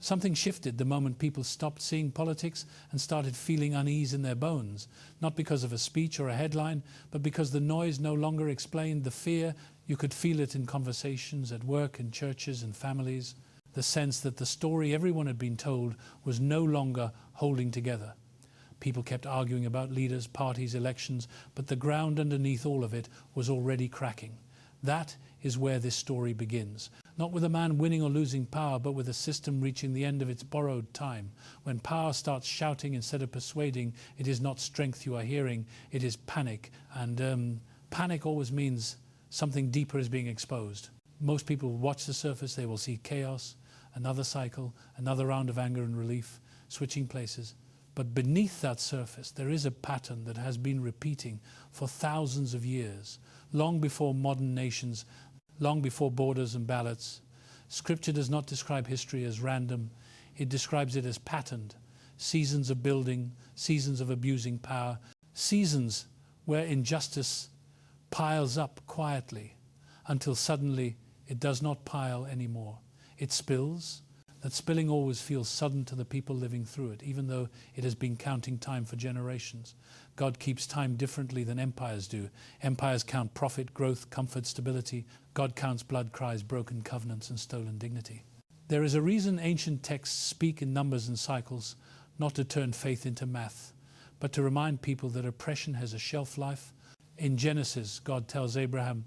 Something shifted the moment people stopped seeing politics and started feeling unease in their bones, not because of a speech or a headline, but because the noise no longer explained the fear. You could feel it in conversations, at work, in churches and families, the sense that the story everyone had been told was no longer holding together. People kept arguing about leaders, parties, elections, but the ground underneath all of it was already cracking. That is where this story begins. Not with a man winning or losing power, but with a system reaching the end of its borrowed time. When power starts shouting instead of persuading, it is not strength you are hearing, it is panic. And panic always means something deeper is being exposed. Most people watch the surface, they will see chaos, another cycle, another round of anger and relief, switching places. But beneath that surface, there is a pattern that has been repeating for thousands of years, long before modern nations, long before borders and ballots. Scripture does not describe history as random. It describes it as patterned. Seasons of building, seasons of abusing power, seasons where injustice piles up quietly until suddenly it does not pile anymore. It spills. That spilling always feels sudden to the people living through it, even though it has been counting time for generations. God keeps time differently than empires do. Empires count profit, growth, comfort, stability. God counts blood cries, broken covenants, and stolen dignity. There is a reason ancient texts speak in numbers and cycles, not to turn faith into math, but to remind people that oppression has a shelf life. In Genesis, God tells Abraham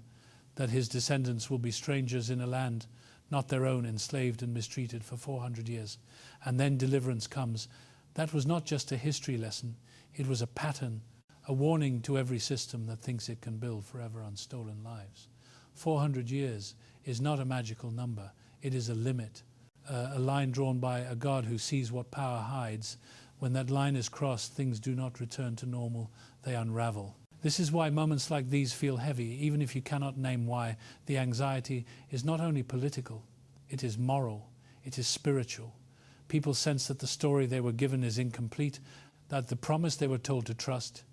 that his descendants will be strangers in a land not their own, enslaved and mistreated for 400 years. And then deliverance comes. That was not just a history lesson. It was a pattern, a warning to every system that thinks it can build forever on stolen lives. 400 years is not a magical number. It is a limit, a line drawn by a God who sees what power hides. When that line is crossed, things do not return to normal. They unravel. This is why moments like these feel heavy, even if you cannot name why. The anxiety is not only political, it is moral, it is spiritual. People sense that the story they were given is incomplete, that the promise they were told to trust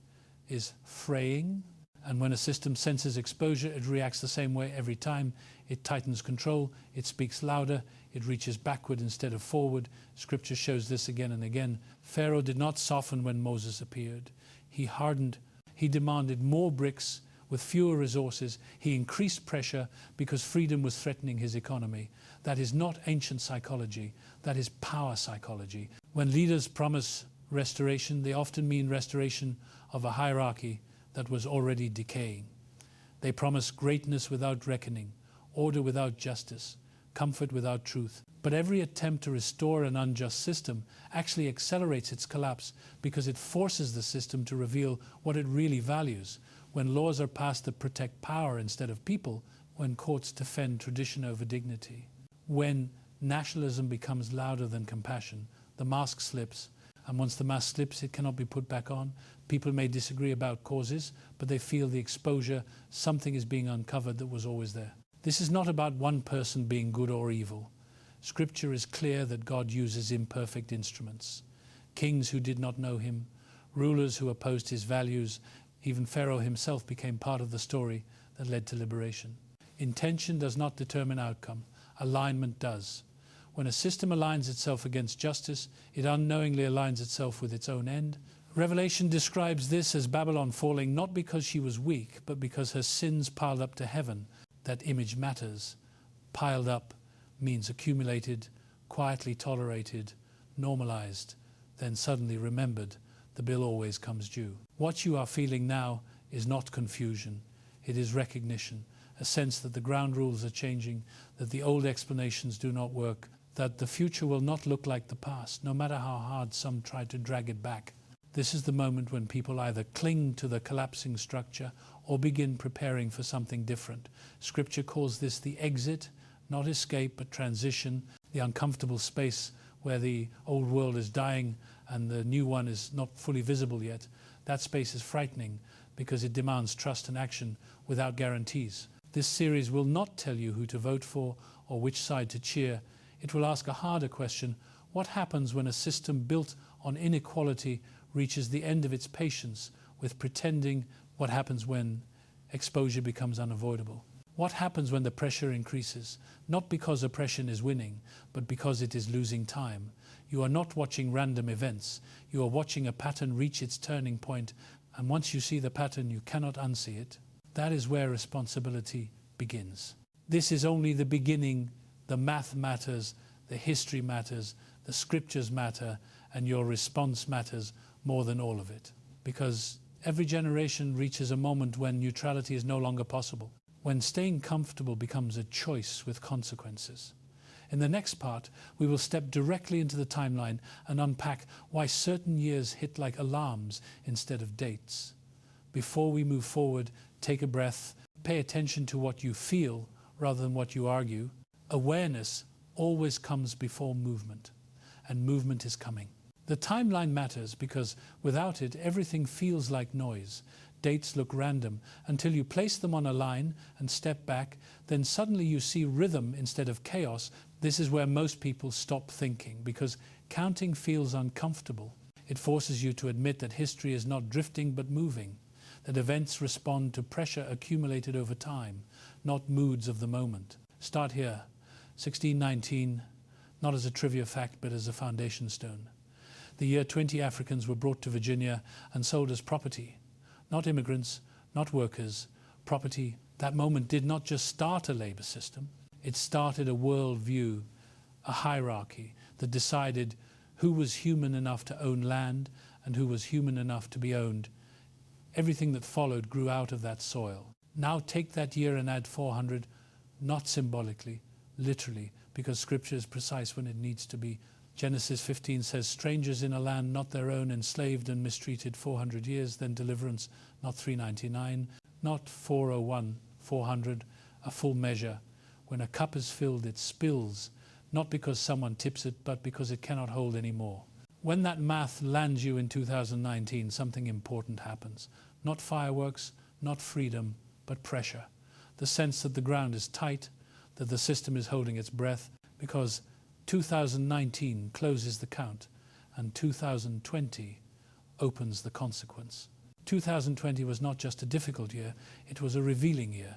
is fraying, and when a system senses exposure, it reacts the same way every time. It tightens control, it speaks louder, it reaches backward instead of forward. Scripture shows this again and again. Pharaoh did not soften when Moses appeared. He hardened. He demanded more bricks with fewer resources. He increased pressure because freedom was threatening his economy. That is not ancient psychology. That is power psychology. When leaders promise restoration, they often mean restoration of a hierarchy that was already decaying. They promise greatness without reckoning, order without justice, comfort without truth. But every attempt to restore an unjust system actually accelerates its collapse because it forces the system to reveal what it really values. When laws are passed that protect power instead of people, when courts defend tradition over dignity, when nationalism becomes louder than compassion, the mask slips, and once the mask slips, it cannot be put back on. People may disagree about causes, but they feel the exposure, something is being uncovered that was always there. This is not about one person being good or evil. Scripture is clear that God uses imperfect instruments. Kings who did not know him, rulers who opposed his values, even Pharaoh himself became part of the story that led to liberation. Intention does not determine outcome. Alignment does. When a system aligns itself against justice, it unknowingly aligns itself with its own end. Revelation describes this as Babylon falling not because she was weak, but because her sins piled up to heaven. That image matters. Piled up means accumulated, quietly tolerated, normalized, then suddenly remembered. The bill always comes due. What you are feeling now is not confusion. It is recognition, a sense that the ground rules are changing, that the old explanations do not work, that the future will not look like the past, no matter how hard some try to drag it back. This is the moment when people either cling to the collapsing structure or begin preparing for something different. Scripture calls this the exit, not escape, but transition, the uncomfortable space where the old world is dying and the new one is not fully visible yet. That space is frightening because it demands trust and action without guarantees. This series will not tell you who to vote for or which side to cheer. It will ask a harder question: what happens when a system built on inequality reaches the end of its patience with pretending? What happens when exposure becomes unavoidable? What happens when the pressure increases? Not because oppression is winning, but because it is losing time. You are not watching random events. You are watching a pattern reach its turning point, and once you see the pattern, you cannot unsee it. That is where responsibility begins. This is only the beginning. The math matters, the history matters, the scriptures matter, and your response matters more than all of it. Because every generation reaches a moment when neutrality is no longer possible, when staying comfortable becomes a choice with consequences. In the next part, we will step directly into the timeline and unpack why certain years hit like alarms instead of dates. Before we move forward, take a breath, pay attention to what you feel rather than what you argue. Awareness always comes before movement, and movement is coming. The timeline matters because without it, everything feels like noise. Dates look random until you place them on a line and step back. Then suddenly you see rhythm instead of chaos. This is where most people stop thinking, because counting feels uncomfortable. It forces you to admit that history is not drifting but moving, that events respond to pressure accumulated over time, not moods of the moment. Start here, 1619, not as a trivia fact but as a foundation stone. The year 20 Africans were brought to Virginia and sold as property. Not immigrants, not workers, property. That moment did not just start a labor system, it started a world view, a hierarchy that decided who was human enough to own land and who was human enough to be owned. Everything that followed grew out of that soil. Now take that year and add 400, not symbolically, literally, because scripture is precise when it needs to be. Genesis 15 says, strangers in a land not their own, enslaved and mistreated 400 years, then deliverance, not 399, not 401, 400, a full measure. When a cup is filled, it spills, not because someone tips it, but because it cannot hold any more. When that math lands you in 2019, something important happens. Not fireworks, not freedom, but pressure. The sense that the ground is tight, that the system is holding its breath, because 2019 closes the count and 2020 opens the consequence. 2020 was not just a difficult year, it was a revealing year.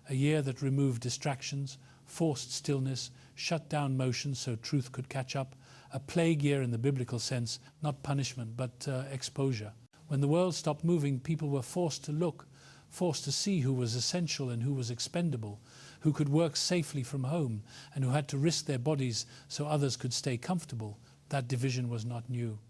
A year that removed distractions, forced stillness, shut down motion so truth could catch up. A plague year in the biblical sense, not punishment but exposure. When the world stopped moving, people were forced to look, forced to see who was essential and who was expendable, who could work safely from home and who had to risk their bodies so others could stay comfortable. That division was not new.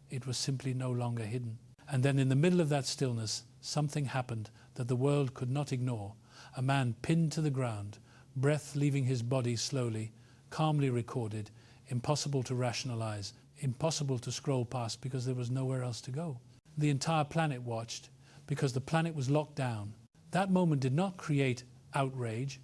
It was simply no longer hidden. And then in the middle of that stillness, something happened that the world could not ignore. A man pinned to the ground, breath leaving his body slowly, calmly recorded, impossible to rationalize, impossible to scroll past because there was nowhere else to go. The entire planet watched because the planet was locked down. That moment did not create outrage.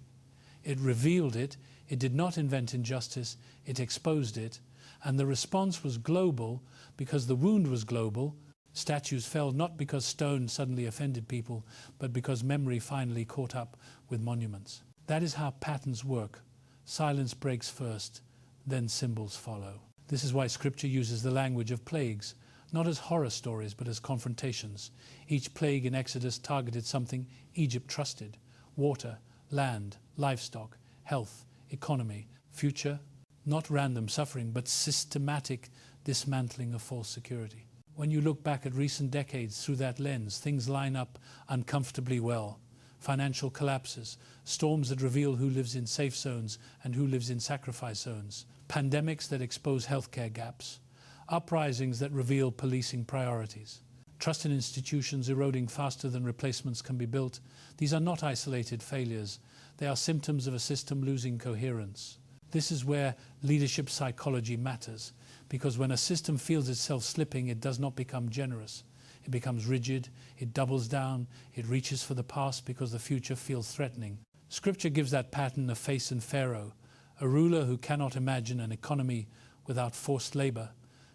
It revealed it. It did not invent injustice. It exposed it. And the response was global because the wound was global. Statues fell not because stone suddenly offended people, but because memory finally caught up with monuments. That is how patterns work. Silence breaks first, then symbols follow. This is why Scripture uses the language of plagues, not as horror stories, but as confrontations. Each plague in Exodus targeted something Egypt trusted: water, land, livestock, health, economy, future. Not random suffering, but systematic dismantling of false security. When you look back at recent decades through that lens, things line up uncomfortably well. Financial collapses, storms that reveal who lives in safe zones and who lives in sacrifice zones, pandemics that expose healthcare gaps, uprisings that reveal policing priorities, trust in institutions eroding faster than replacements can be built. These are not isolated failures. They are symptoms of a system losing coherence. This is where leadership psychology matters, because when a system feels itself slipping, it does not become generous. It becomes rigid, it doubles down, it reaches for the past because the future feels threatening. Scripture gives that pattern a face in Pharaoh, a ruler who cannot imagine an economy without forced labor.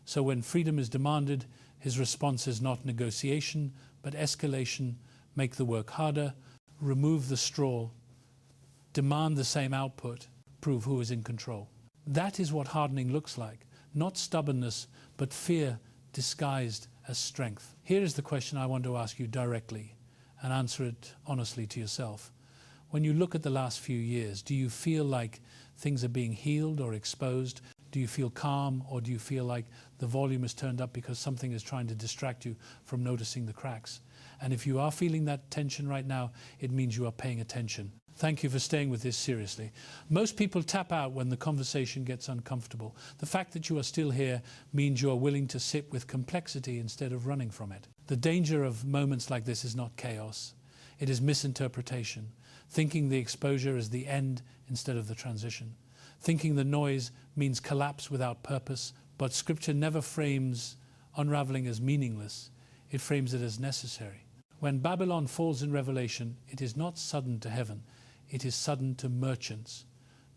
So when freedom is demanded, his response is not negotiation, but escalation. Make the work harder, remove the straw, demand the same output, prove who is in control. That is what hardening looks like. Not stubbornness, but fear disguised as strength. Here is the question I want to ask you directly, and answer it honestly to yourself. When you look at the last few years, do you feel like things are being healed or exposed? Do you feel calm, or do you feel like the volume is turned up because something is trying to distract you from noticing the cracks? And if you are feeling that tension right now, it means you are paying attention. Thank you for staying with this seriously. Most people tap out when the conversation gets uncomfortable. The fact that you are still here means you are willing to sit with complexity instead of running from it. The danger of moments like this is not chaos. It is misinterpretation. Thinking the exposure is the end instead of the transition. Thinking the noise means collapse without purpose, but Scripture never frames unraveling as meaningless. It frames it as necessary. When Babylon falls in Revelation, it is not sudden to heaven. It is sudden to merchants.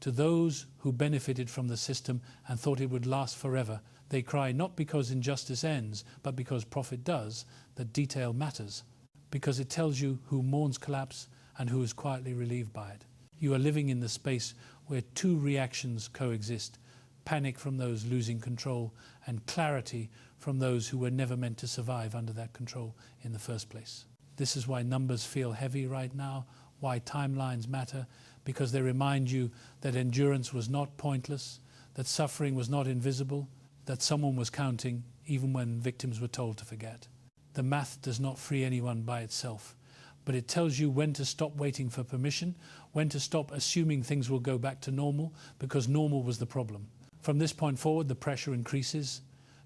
To those who benefited from the system and thought it would last forever, they cry not because injustice ends, but because profit does, that detail matters. Because it tells you who mourns collapse and who is quietly relieved by it. You are living in the space where two reactions coexist: panic from those losing control and clarity from those who were never meant to survive under that control in the first place. This is why numbers feel heavy right now, why timelines matter, because they remind you that endurance was not pointless, that suffering was not invisible, that someone was counting even when victims were told to forget. The math does not free anyone by itself, but it tells you when to stop waiting for permission, when to stop assuming things will go back to normal, because normal was the problem. From this point forward, the pressure increases,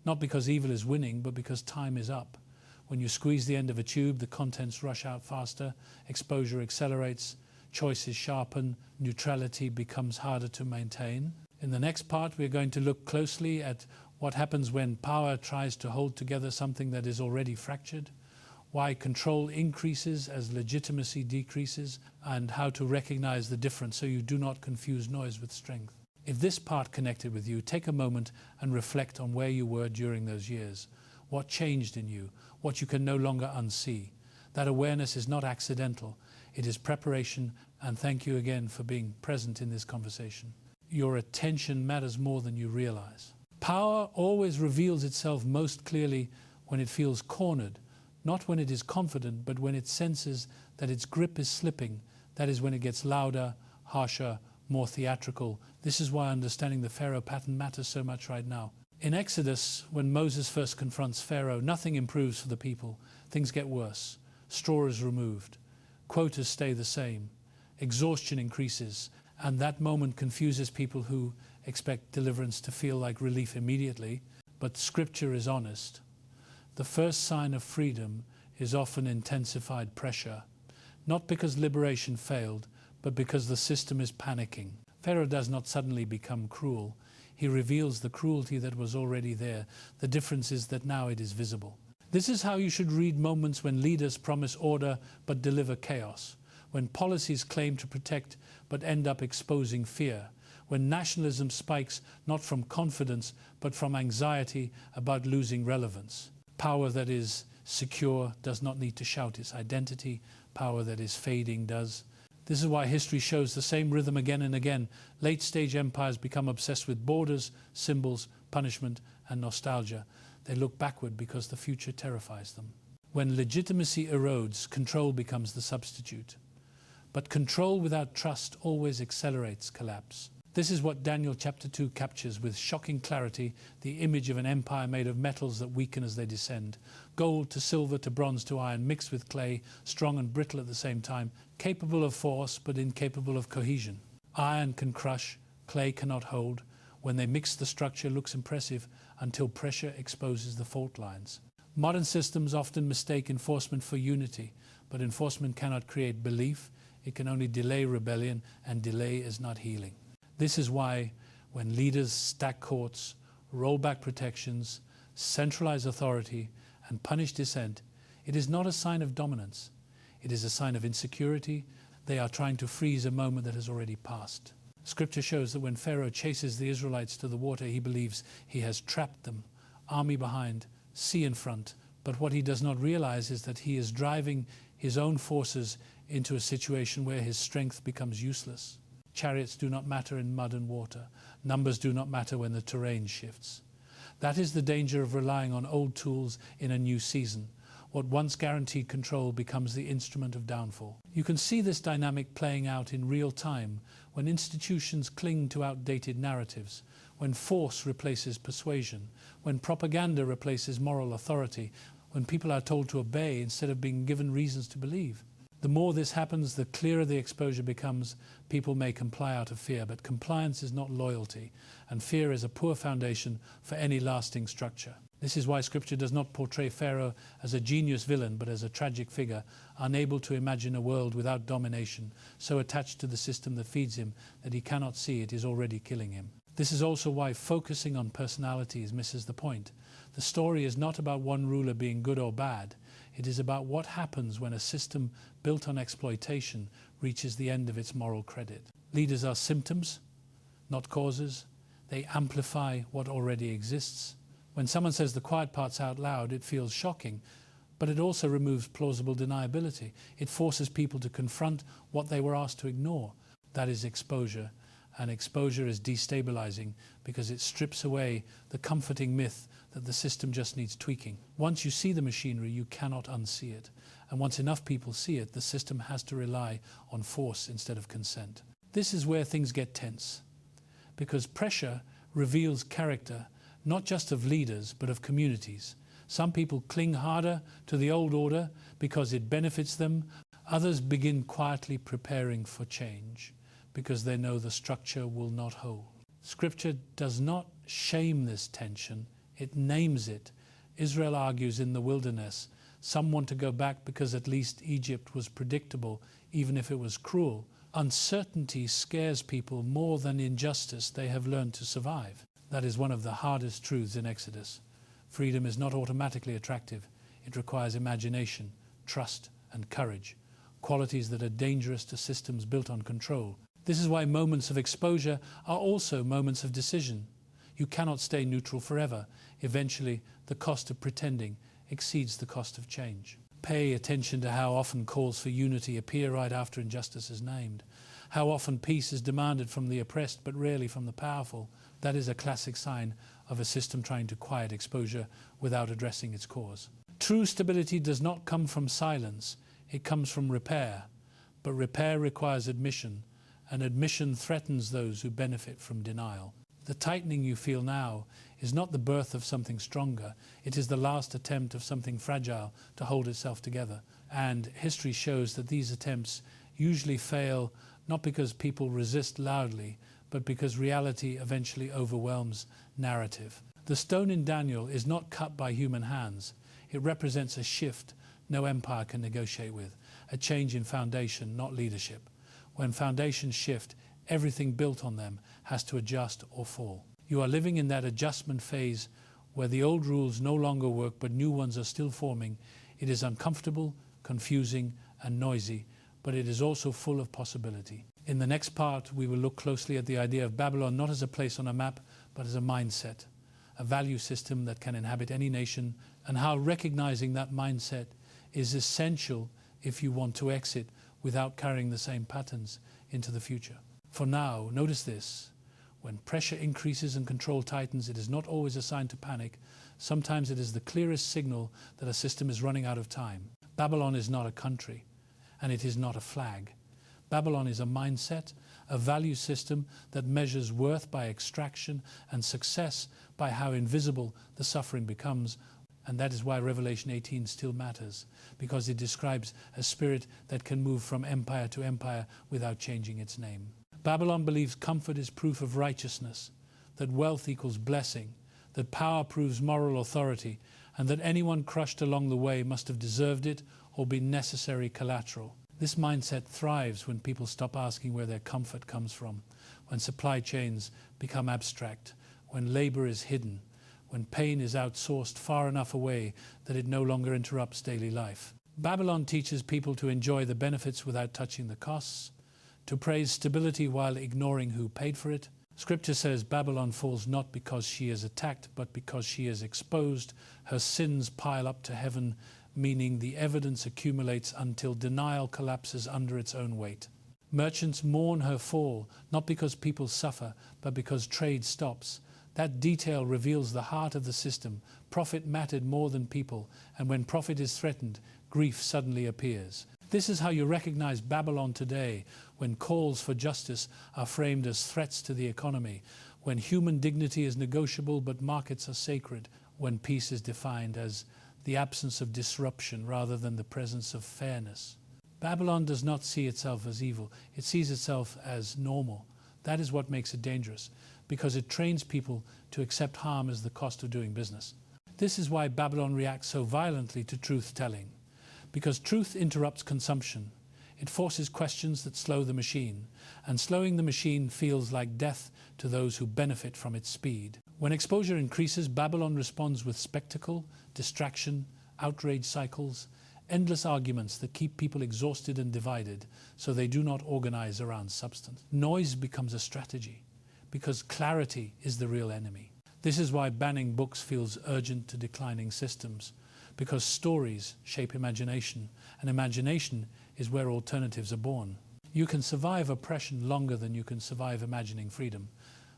not because evil is winning, but because time is up. When you squeeze the end of a tube, the contents rush out faster, exposure accelerates, choices sharpen, neutrality becomes harder to maintain. In the next part, we're going to look closely at what happens when power tries to hold together something that is already fractured, why control increases as legitimacy decreases, and how to recognize the difference so you do not confuse noise with strength. If this part connected with you, take a moment and reflect on where you were during those years. What changed in you? What you can no longer unsee? That awareness is not accidental. It is preparation, and thank you again for being present in this conversation. Your attention matters more than you realize. Power always reveals itself most clearly when it feels cornered, not when it is confident, but when it senses that its grip is slipping. That is when it gets louder, harsher, more theatrical. This is why understanding the Pharaoh pattern matters so much right now. In Exodus, when Moses first confronts Pharaoh, nothing improves for the people. Things get worse. Straw is removed. Quotas stay the same. Exhaustion increases. And that moment confuses people who expect deliverance to feel like relief immediately. But Scripture is honest. The first sign of freedom is often intensified pressure. Not because liberation failed, but because the system is panicking. Pharaoh does not suddenly become cruel. He reveals the cruelty that was already there. The difference is that now it is visible. This is how you should read moments when leaders promise order but deliver chaos, when policies claim to protect but end up exposing fear, when nationalism spikes not from confidence but from anxiety about losing relevance. Power that is secure does not need to shout its identity. Power that is fading does. This is why history shows the same rhythm again and again. Late-stage empires become obsessed with borders, symbols, punishment, and nostalgia. They look backward because the future terrifies them. When legitimacy erodes, control becomes the substitute. But control without trust always accelerates collapse. This is what Daniel chapter 2 captures with shocking clarity, the image of an empire made of metals that weaken as they descend. Gold to silver to bronze to iron, mixed with clay, strong and brittle at the same time, capable of force but incapable of cohesion. Iron can crush, clay cannot hold. When they mix, the structure looks impressive until pressure exposes the fault lines. Modern systems often mistake enforcement for unity, but enforcement cannot create belief. It can only delay rebellion, and delay is not healing. This is why when leaders stack courts, roll back protections, centralize authority, and punish dissent, it is not a sign of dominance. It is a sign of insecurity. They are trying to freeze a moment that has already passed. Scripture shows that when Pharaoh chases the Israelites to the water, he believes he has trapped them, army behind, sea in front. But what he does not realize is that he is driving his own forces into a situation where his strength becomes useless. Chariots do not matter in mud and water. Numbers do not matter when the terrain shifts. That is the danger of relying on old tools in a new season. What once guaranteed control becomes the instrument of downfall. You can see this dynamic playing out in real time when institutions cling to outdated narratives, when force replaces persuasion, when propaganda replaces moral authority, when people are told to obey instead of being given reasons to believe. The more this happens, the clearer the exposure becomes. People may comply out of fear, but compliance is not loyalty, and fear is a poor foundation for any lasting structure. This is why Scripture does not portray Pharaoh as a genius villain, but as a tragic figure, unable to imagine a world without domination, so attached to the system that feeds him that he cannot see it is already killing him. This is also why focusing on personalities misses the point. The story is not about one ruler being good or bad. It is about what happens when a system built on exploitation reaches the end of its moral credit. Leaders are symptoms, not causes. They amplify what already exists. When someone says the quiet parts out loud, it feels shocking, but it also removes plausible deniability. It forces people to confront what they were asked to ignore. That is exposure, and exposure is destabilizing because it strips away the comforting myth that the system just needs tweaking. Once you see the machinery, you cannot unsee it. And once enough people see it, the system has to rely on force instead of consent. This is where things get tense, because pressure reveals character, not just of leaders, but of communities. Some people cling harder to the old order because it benefits them. Others begin quietly preparing for change because they know the structure will not hold. Scripture does not shame this tension, it names it. Israel argues in the wilderness. Some want to go back because at least Egypt was predictable, even if it was cruel. Uncertainty scares people more than injustice they have learned to survive. That is one of the hardest truths in Exodus. Freedom is not automatically attractive. It requires imagination, trust, and courage, qualities that are dangerous to systems built on control. This is why moments of exposure are also moments of decision. You cannot stay neutral forever. Eventually, the cost of pretending exceeds the cost of change. Pay attention to how often calls for unity appear right after injustice is named. How often peace is demanded from the oppressed, but rarely from the powerful. That is a classic sign of a system trying to quiet exposure without addressing its cause. True stability does not come from silence. It comes from repair. But repair requires admission, and admission threatens those who benefit from denial. The tightening you feel now is not the birth of something stronger. It is the last attempt of something fragile to hold itself together. And history shows that these attempts usually fail not because people resist loudly, but because reality eventually overwhelms narrative. The stone in Daniel is not cut by human hands. It represents a shift no empire can negotiate with, a change in foundation, not leadership. When foundations shift, everything built on them has to adjust or fall. You are living in that adjustment phase where the old rules no longer work but new ones are still forming. It is uncomfortable, confusing, and noisy, but it is also full of possibility. In the next part, we will look closely at the idea of Babylon not as a place on a map, but as a mindset, a value system that can inhabit any nation, and how recognizing that mindset is essential if you want to exit without carrying the same patterns into the future. For now, notice this. When pressure increases and control tightens, it is not always a sign to panic. Sometimes it is the clearest signal that a system is running out of time. Babylon is not a country, and it is not a flag. Babylon is a mindset, a value system that measures worth by extraction and success by how invisible the suffering becomes. And that is why Revelation 18 still matters, because it describes a spirit that can move from empire to empire without changing its name. Babylon believes comfort is proof of righteousness, that wealth equals blessing, that power proves moral authority, and that anyone crushed along the way must have deserved it or been necessary collateral. This mindset thrives when people stop asking where their comfort comes from, when supply chains become abstract, when labor is hidden, when pain is outsourced far enough away that it no longer interrupts daily life. Babylon teaches people to enjoy the benefits without touching the costs, to praise stability while ignoring who paid for it. Scripture says Babylon falls not because she is attacked, but because she is exposed. Her sins pile up to heaven, meaning the evidence accumulates until denial collapses under its own weight. Merchants mourn her fall, not because people suffer, but because trade stops. That detail reveals the heart of the system. profit mattered more than people, and when profit is threatened, grief suddenly appears. This is how you recognize Babylon today, when calls for justice are framed as threats to the economy, when human dignity is negotiable but markets are sacred, when peace is defined as the absence of disruption rather than the presence of fairness. Babylon does not see itself as evil. It sees itself as normal. That is what makes it dangerous, because it trains people to accept harm as the cost of doing business. This is why Babylon reacts so violently to truth-telling, because truth interrupts consumption. It forces questions that slow the machine, and slowing the machine feels like death to those who benefit from its speed. When exposure increases, Babylon responds with spectacle, distraction, outrage cycles, endless arguments that keep people exhausted and divided, so they do not organize around substance. Noise becomes a strategy, because clarity is the real enemy. This is why banning books feels urgent to declining systems, because stories shape imagination, and imagination is where alternatives are born. You can survive oppression longer than you can survive imagining freedom,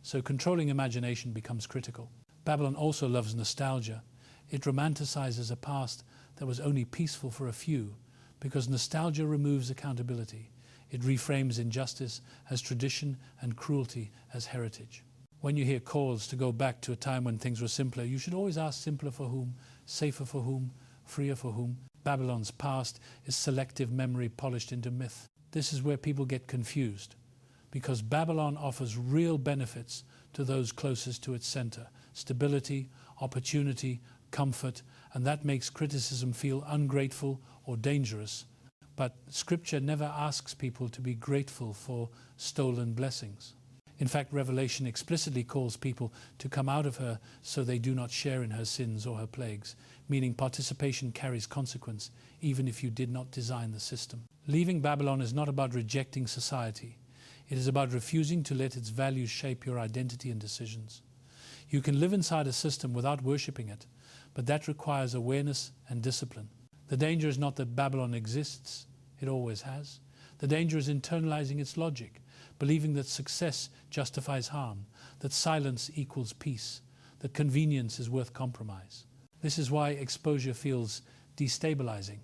so controlling imagination becomes critical. Babylon also loves nostalgia. It romanticizes a past that was only peaceful for a few, because nostalgia removes accountability. It reframes injustice as tradition and cruelty as heritage. When you hear calls to go back to a time when things were simpler, you should always ask simpler for whom, safer for whom, freer for whom. Babylon's past is selective memory polished into myth. This is where people get confused, because Babylon offers real benefits to those closest to its center: stability, opportunity, comfort, and that makes criticism feel ungrateful or dangerous. But Scripture never asks people to be grateful for stolen blessings. In fact, Revelation explicitly calls people to come out of her so they do not share in her sins or her plagues, meaning participation carries consequence, even if you did not design the system. Leaving Babylon is not about rejecting society. It is about refusing to let its values shape your identity and decisions. You can live inside a system without worshipping it, but that requires awareness and discipline. The danger is not that Babylon exists, it always has. The danger is internalizing its logic, believing that success justifies harm, that silence equals peace, that convenience is worth compromise. This is why exposure feels destabilizing,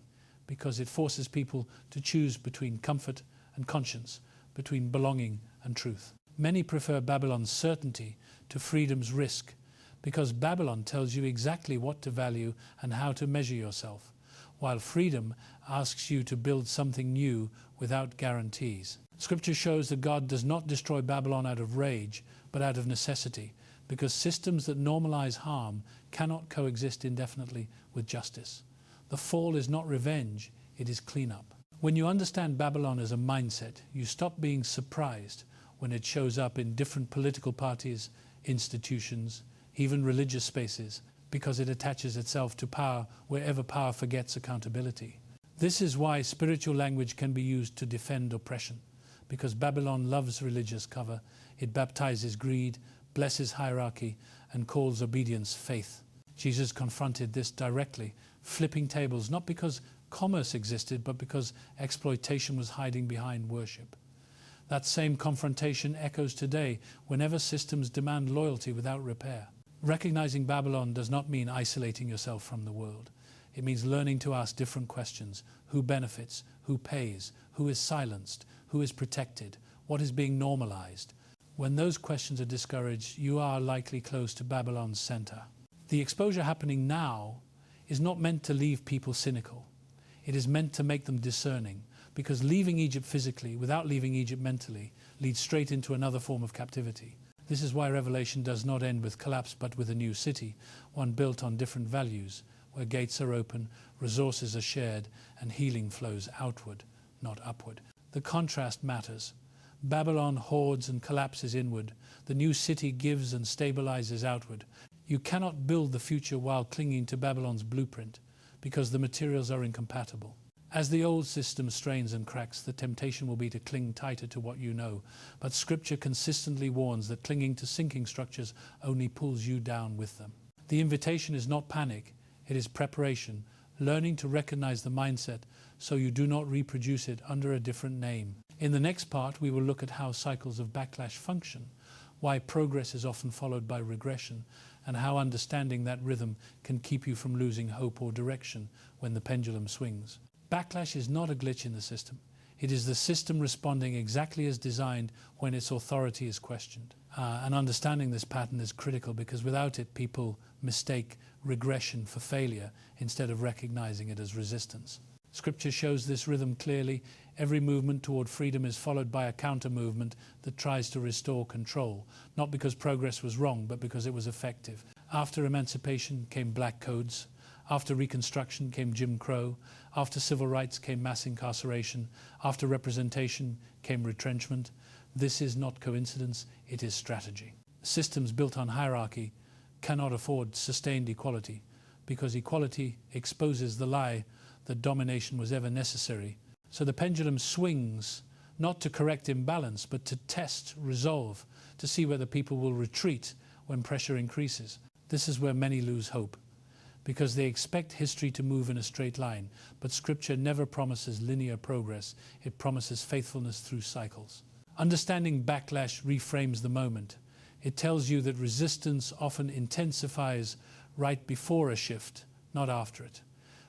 because it forces people to choose between comfort and conscience, between belonging and truth. Many prefer Babylon's certainty to freedom's risk, because Babylon tells you exactly what to value and how to measure yourself, while freedom asks you to build something new without guarantees. Scripture shows that God does not destroy Babylon out of rage, but out of necessity, because systems that normalize harm cannot coexist indefinitely with justice. The fall is not revenge, it is cleanup. When you understand Babylon as a mindset, you stop being surprised when it shows up in different political parties, institutions, even religious spaces, because it attaches itself to power wherever power forgets accountability. This is why spiritual language can be used to defend oppression, because Babylon loves religious cover. It baptizes greed, blesses hierarchy, and calls obedience faith. Jesus confronted this directly, flipping tables, not because commerce existed, but because exploitation was hiding behind worship. That same confrontation echoes today whenever systems demand loyalty without repair. Recognizing Babylon does not mean isolating yourself from the world. It means learning to ask different questions. Who benefits? Who pays? Who is silenced? Who is protected? What is being normalized? When those questions are discouraged, you are likely close to Babylon's center. The exposure happening now is not meant to leave people cynical. It is meant to make them discerning, because leaving Egypt physically without leaving Egypt mentally leads straight into another form of captivity. This is why Revelation does not end with collapse, but with a new city, one built on different values, where gates are open, resources are shared, and healing flows outward, not upward. The contrast matters. Babylon hoards and collapses inward. The new city gives and stabilizes outward. You cannot build the future while clinging to Babylon's blueprint, because the materials are incompatible. As the old system strains and cracks, the temptation will be to cling tighter to what you know. But Scripture consistently warns that clinging to sinking structures only pulls you down with them. The invitation is not panic, it is preparation, learning to recognize the mindset so you do not reproduce it under a different name. In the next part, we will look at how cycles of backlash function, why progress is often followed by regression, and how understanding that rhythm can keep you from losing hope or direction when the pendulum swings. Backlash is not a glitch in the system. It is the system responding exactly as designed when its authority is questioned. And understanding this pattern is critical, because without it, people mistake regression for failure instead of recognizing it as resistance. Scripture shows this rhythm clearly. Every movement toward freedom is followed by a counter-movement that tries to restore control, not because progress was wrong, but because it was effective. After emancipation came black codes. After Reconstruction came Jim Crow. After civil rights came mass incarceration. After representation came retrenchment. This is not coincidence, it is strategy. Systems built on hierarchy cannot afford sustained equality, because equality exposes the lie that domination was ever necessary. So the pendulum swings not to correct imbalance, but to test resolve, to see whether people will retreat when pressure increases. This is where many lose hope, because they expect history to move in a straight line. But Scripture never promises linear progress. It promises faithfulness through cycles. Understanding backlash reframes the moment. It tells you that resistance often intensifies right before a shift, not after it.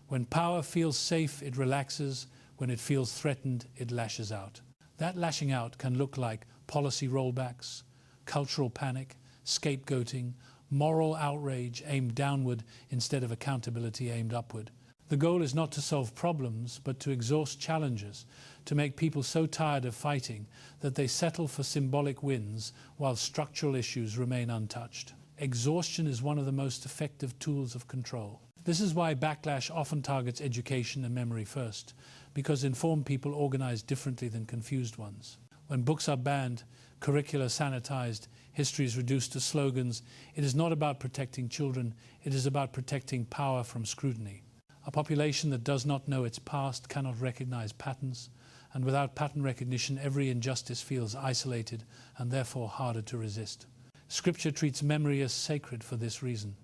When power feels safe, it relaxes. When it feels threatened, it lashes out. That lashing out can look like policy rollbacks, cultural panic, scapegoating, moral outrage aimed downward instead of accountability aimed upward. The goal is not to solve problems, but to exhaust challenges, to make people so tired of fighting that they settle for symbolic wins while structural issues remain untouched. Exhaustion is one of the most effective tools of control. This is why backlash often targets education and memory first, because informed people organize differently than confused ones. When books are banned, curricula sanitized, history is reduced to slogans, it is not about protecting children, it is about protecting power from scrutiny. A population that does not know its past cannot recognize patterns, and without pattern recognition, every injustice feels isolated and therefore harder to resist. Scripture treats memory as sacred for this reason.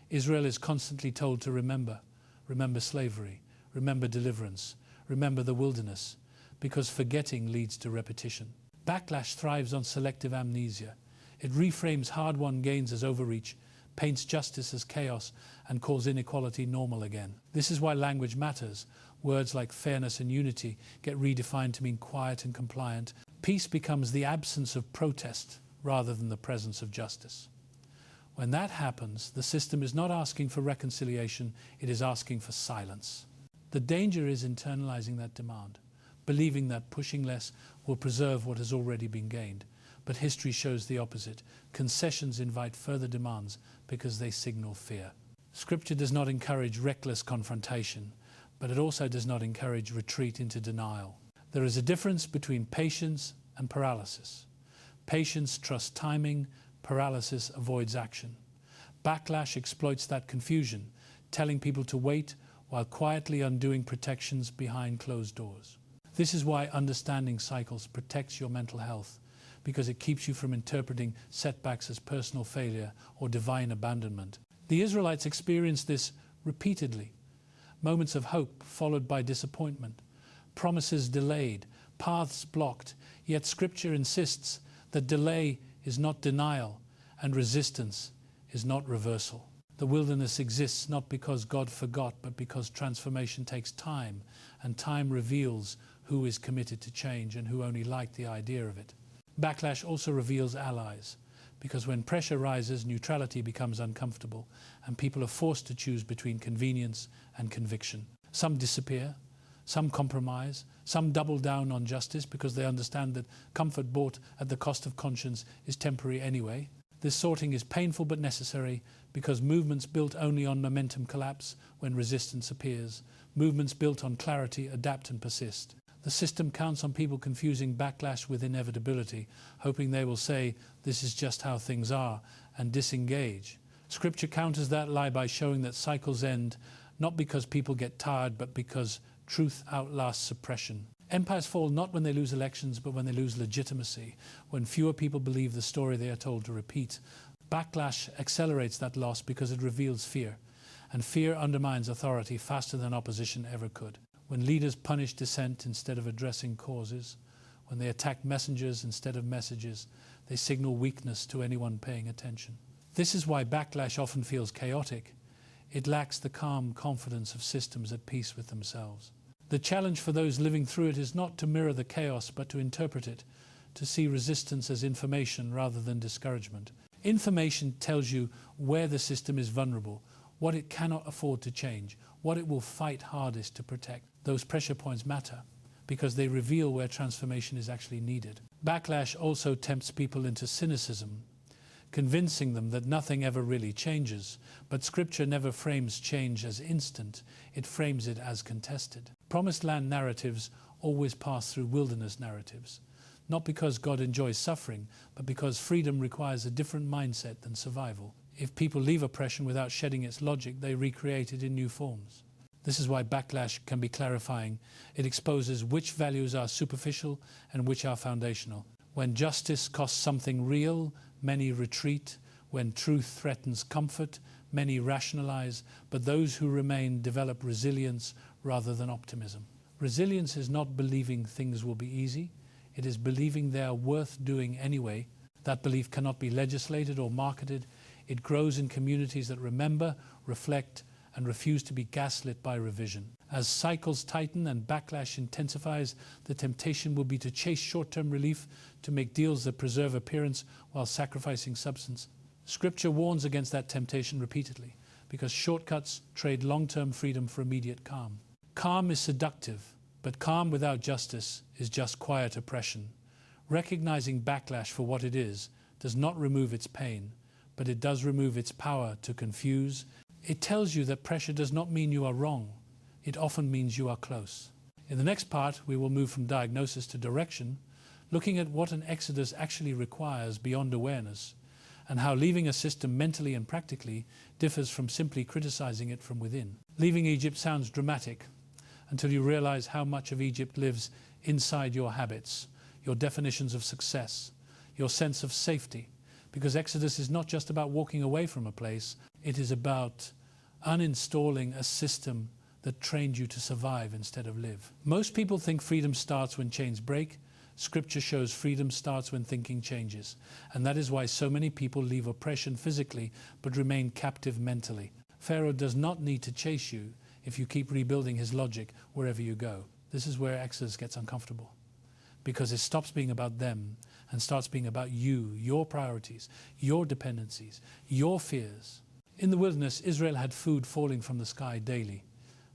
Israel is constantly told to remember slavery, remember deliverance, remember the wilderness, because forgetting leads to repetition. Backlash thrives on selective amnesia. It reframes hard-won gains as overreach, paints justice as chaos, and calls inequality normal again. This is why language matters. Words like fairness and unity get redefined to mean quiet and compliant. Peace becomes the absence of protest rather than the presence of justice. When that happens, the system is not asking for reconciliation, it is asking for silence. The danger is internalizing that demand, believing that pushing less will preserve what has already been gained. But history shows the opposite. Concessions invite further demands because they signal fear. Scripture does not encourage reckless confrontation, but it also does not encourage retreat into denial. There is a difference between patience and paralysis. Patience trusts timing, paralysis avoids action. Backlash exploits that confusion, telling people to wait while quietly undoing protections behind closed doors. This is why understanding cycles protects your mental health, because it keeps you from interpreting setbacks as personal failure or divine abandonment. The Israelites experienced this repeatedly. Moments of hope followed by disappointment, promises delayed, paths blocked, yet Scripture insists that delay is not denial and resistance is not reversal. The wilderness exists not because God forgot, but because transformation takes time, and time reveals who is committed to change and who only like the idea of it. Backlash also reveals allies, because when pressure rises, neutrality becomes uncomfortable, and people are forced to choose between convenience and conviction. Some disappear, some compromise, some double down on justice because they understand that comfort bought at the cost of conscience is temporary anyway. This sorting is painful but necessary, because movements built only on momentum collapse when resistance appears. Movements built on clarity adapt and persist. The system counts on people confusing backlash with inevitability, hoping they will say, "This is just how things are," and disengage. Scripture counters that lie by showing that cycles end not because people get tired, but because truth outlasts suppression. Empires fall not when they lose elections, but when they lose legitimacy, when fewer people believe the story they are told to repeat. Backlash accelerates that loss because it reveals fear, and fear undermines authority faster than opposition ever could. When leaders punish dissent instead of addressing causes, when they attack messengers instead of messages, they signal weakness to anyone paying attention. This is why backlash often feels chaotic. It lacks the calm confidence of systems at peace with themselves. The challenge for those living through it is not to mirror the chaos, but to interpret it, to see resistance as information rather than discouragement. Information tells you where the system is vulnerable, what it cannot afford to change, what it will fight hardest to protect. Those pressure points matter because they reveal where transformation is actually needed. Backlash also tempts people into cynicism, convincing them that nothing ever really changes. But Scripture never frames change as instant, it frames it as contested. Promised land narratives always pass through wilderness narratives, not because God enjoys suffering, but because freedom requires a different mindset than survival. If people leave oppression without shedding its logic, they recreate it in new forms. This is why backlash can be clarifying. It exposes which values are superficial and which are foundational. When justice costs something real, many retreat. When truth threatens comfort, many rationalize. But those who remain develop resilience rather than optimism. Resilience is not believing things will be easy. It is believing they are worth doing anyway. That belief cannot be legislated or marketed. It grows in communities that remember, reflect, and refuse to be gaslit by revision. As cycles tighten and backlash intensifies, the temptation will be to chase short-term relief, to make deals that preserve appearance while sacrificing substance. Scripture warns against that temptation repeatedly, because shortcuts trade long-term freedom for immediate calm. Calm is seductive, but calm without justice is just quiet oppression. Recognizing backlash for what it is does not remove its pain, but it does remove its power to confuse. It tells you that pressure does not mean you are wrong. It often means you are close. In the next part, we will move from diagnosis to direction, looking at what an exodus actually requires beyond awareness, and how leaving a system mentally and practically differs from simply criticizing it from within. Leaving Egypt sounds dramatic until you realize how much of Egypt lives inside your habits, your definitions of success, your sense of safety. Because Exodus is not just about walking away from a place, it is about uninstalling a system that trained you to survive instead of live. Most people think freedom starts when chains break. Scripture shows freedom starts when thinking changes. And that is why so many people leave oppression physically but remain captive mentally. Pharaoh does not need to chase you if you keep rebuilding his logic wherever you go. This is where Exodus gets uncomfortable, because it stops being about them and starts being about you, your priorities, your dependencies, your fears. In the wilderness, Israel had food falling from the sky daily,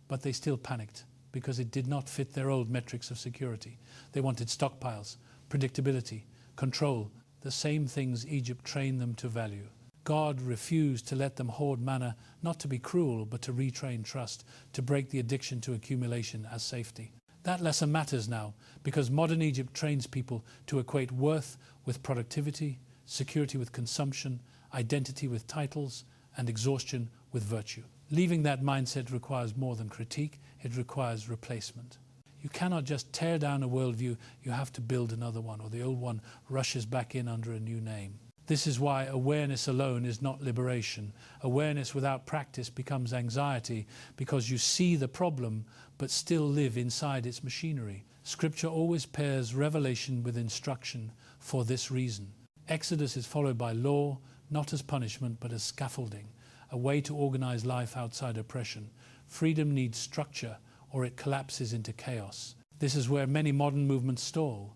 but they still panicked because it did not fit their old metrics of security. They wanted stockpiles, predictability, control, the same things Egypt trained them to value. God refused to let them hoard manna, not to be cruel, but to retrain trust, to break the addiction to accumulation as safety. That lesson matters now, because modern Egypt trains people to equate worth with productivity, security with consumption, identity with titles, and exhaustion with virtue. Leaving that mindset requires more than critique, it requires replacement. You cannot just tear down a worldview, you have to build another one, or the old one rushes back in under a new name. This is why awareness alone is not liberation. Awareness without practice becomes anxiety, because you see the problem but still live inside its machinery. Scripture always pairs revelation with instruction for this reason. Exodus is followed by law, not as punishment but as scaffolding, a way to organize life outside oppression. Freedom needs structure or it collapses into chaos. This is where many modern movements stall.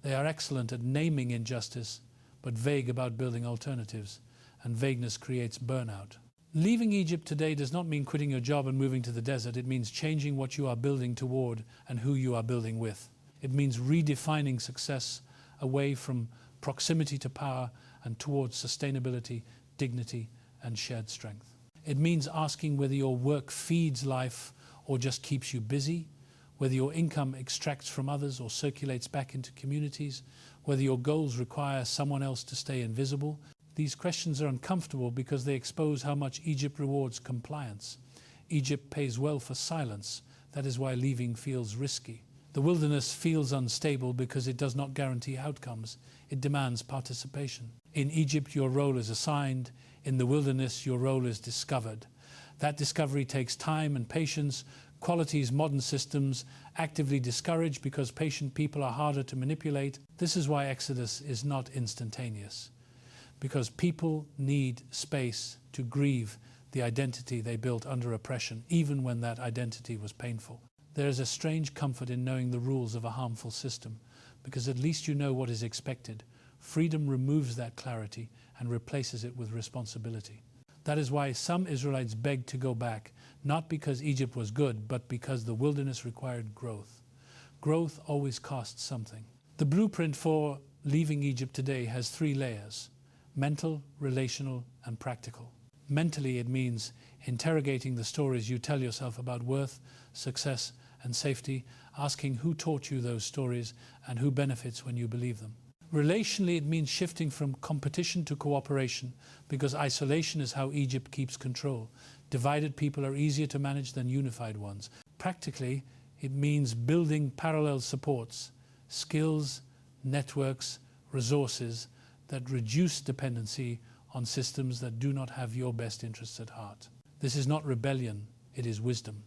They are excellent at naming injustice, but vague about building alternatives, and vagueness creates burnout. Leaving Egypt today does not mean quitting your job and moving to the desert. It means changing what you are building toward and who you are building with. It means redefining success away from proximity to power and towards sustainability, dignity, and shared strength. It means asking whether your work feeds life or just keeps you busy, whether your income extracts from others or circulates back into communities, whether your goals require someone else to stay invisible. These questions are uncomfortable because they expose how much Egypt rewards compliance. Egypt pays well for silence. That is why leaving feels risky. The wilderness feels unstable because it does not guarantee outcomes. It demands participation. In Egypt, your role is assigned. In the wilderness, your role is discovered. That discovery takes time and patience, qualities modern systems actively discourage because patient people are harder to manipulate. This is why Exodus is not instantaneous. because people need space to grieve the identity they built under oppression, even when that identity was painful. There is a strange comfort in knowing the rules of a harmful system, because at least you know what is expected. Freedom removes that clarity and replaces it with responsibility. That is why some Israelites begged to go back, not because Egypt was good, but because the wilderness required growth. Growth always costs something. The blueprint for leaving Egypt today has 3 layers: mental, relational, and practical. Mentally, it means interrogating the stories you tell yourself about worth, success, and safety, asking who taught you those stories and who benefits when you believe them. Relationally, it means shifting from competition to cooperation, because isolation is how Egypt keeps control. Divided people are easier to manage than unified ones. Practically, it means building parallel supports, skills, networks, resources that reduce dependency on systems that do not have your best interests at heart. This is not rebellion, it is wisdom.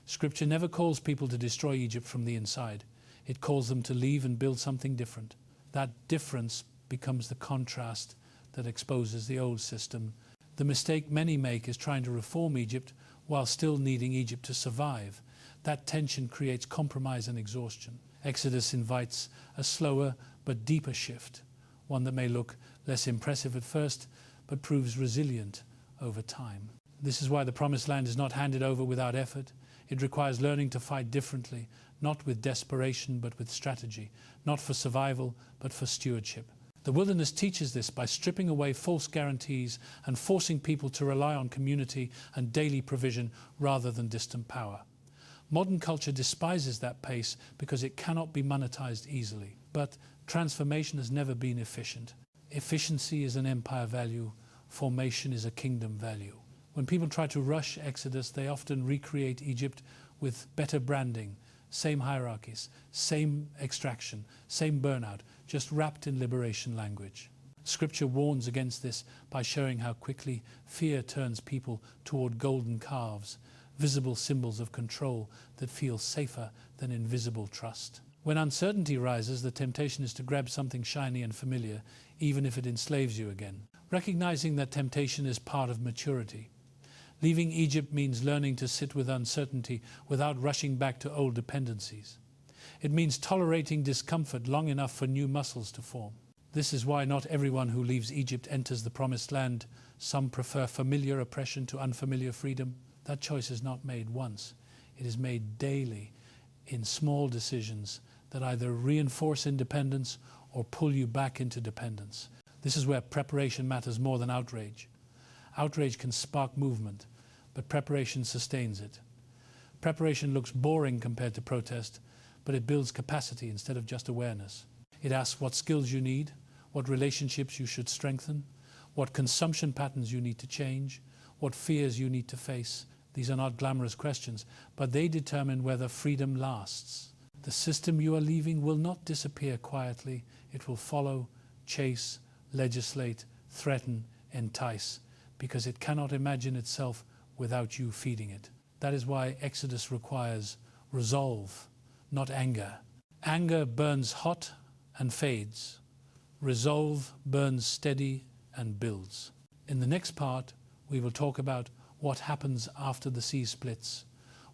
Scripture never calls people to destroy Egypt from the inside. It calls them to leave and build something different. That difference becomes the contrast that exposes the old system. The mistake many make is trying to reform Egypt while still needing Egypt to survive. That tension creates compromise and exhaustion. Exodus invites a slower but deeper shift, one that may look less impressive at first, but proves resilient over time. This is why the Promised Land is not handed over without effort. It requires learning to fight differently, not with desperation, but with strategy, not for survival, but for stewardship. The wilderness teaches this by stripping away false guarantees and forcing people to rely on community and daily provision rather than distant power. Modern culture despises that pace because it cannot be monetized easily. But transformation has never been efficient. Efficiency is an empire value. Formation is a kingdom value. When people try to rush Exodus, they often recreate Egypt with better branding, same hierarchies, same extraction, same burnout, just wrapped in liberation language. Scripture warns against this by showing how quickly fear turns people toward golden calves, visible symbols of control that feel safer than invisible trust. When uncertainty rises, the temptation is to grab something shiny and familiar, even if it enslaves you again. Recognizing that temptation is part of maturity. Leaving Egypt means learning to sit with uncertainty without rushing back to old dependencies. It means tolerating discomfort long enough for new muscles to form. This is why not everyone who leaves Egypt enters the Promised Land. Some prefer familiar oppression to unfamiliar freedom. That choice is not made once. It is made daily in small decisions that either reinforce independence or pull you back into dependence. This is where preparation matters more than outrage. Outrage can spark movement, but preparation sustains it. Preparation looks boring compared to protest, but it builds capacity instead of just awareness. It asks what skills you need, what relationships you should strengthen, what consumption patterns you need to change, what fears you need to face. These are not glamorous questions, but they determine whether freedom lasts. The system you are leaving will not disappear quietly. It will follow, chase, legislate, threaten, entice, because it cannot imagine itself without you feeding it. That is why Exodus requires resolve, not anger. Anger burns hot and fades. Resolve burns steady and builds. In the next part, we will talk about what happens after the sea splits,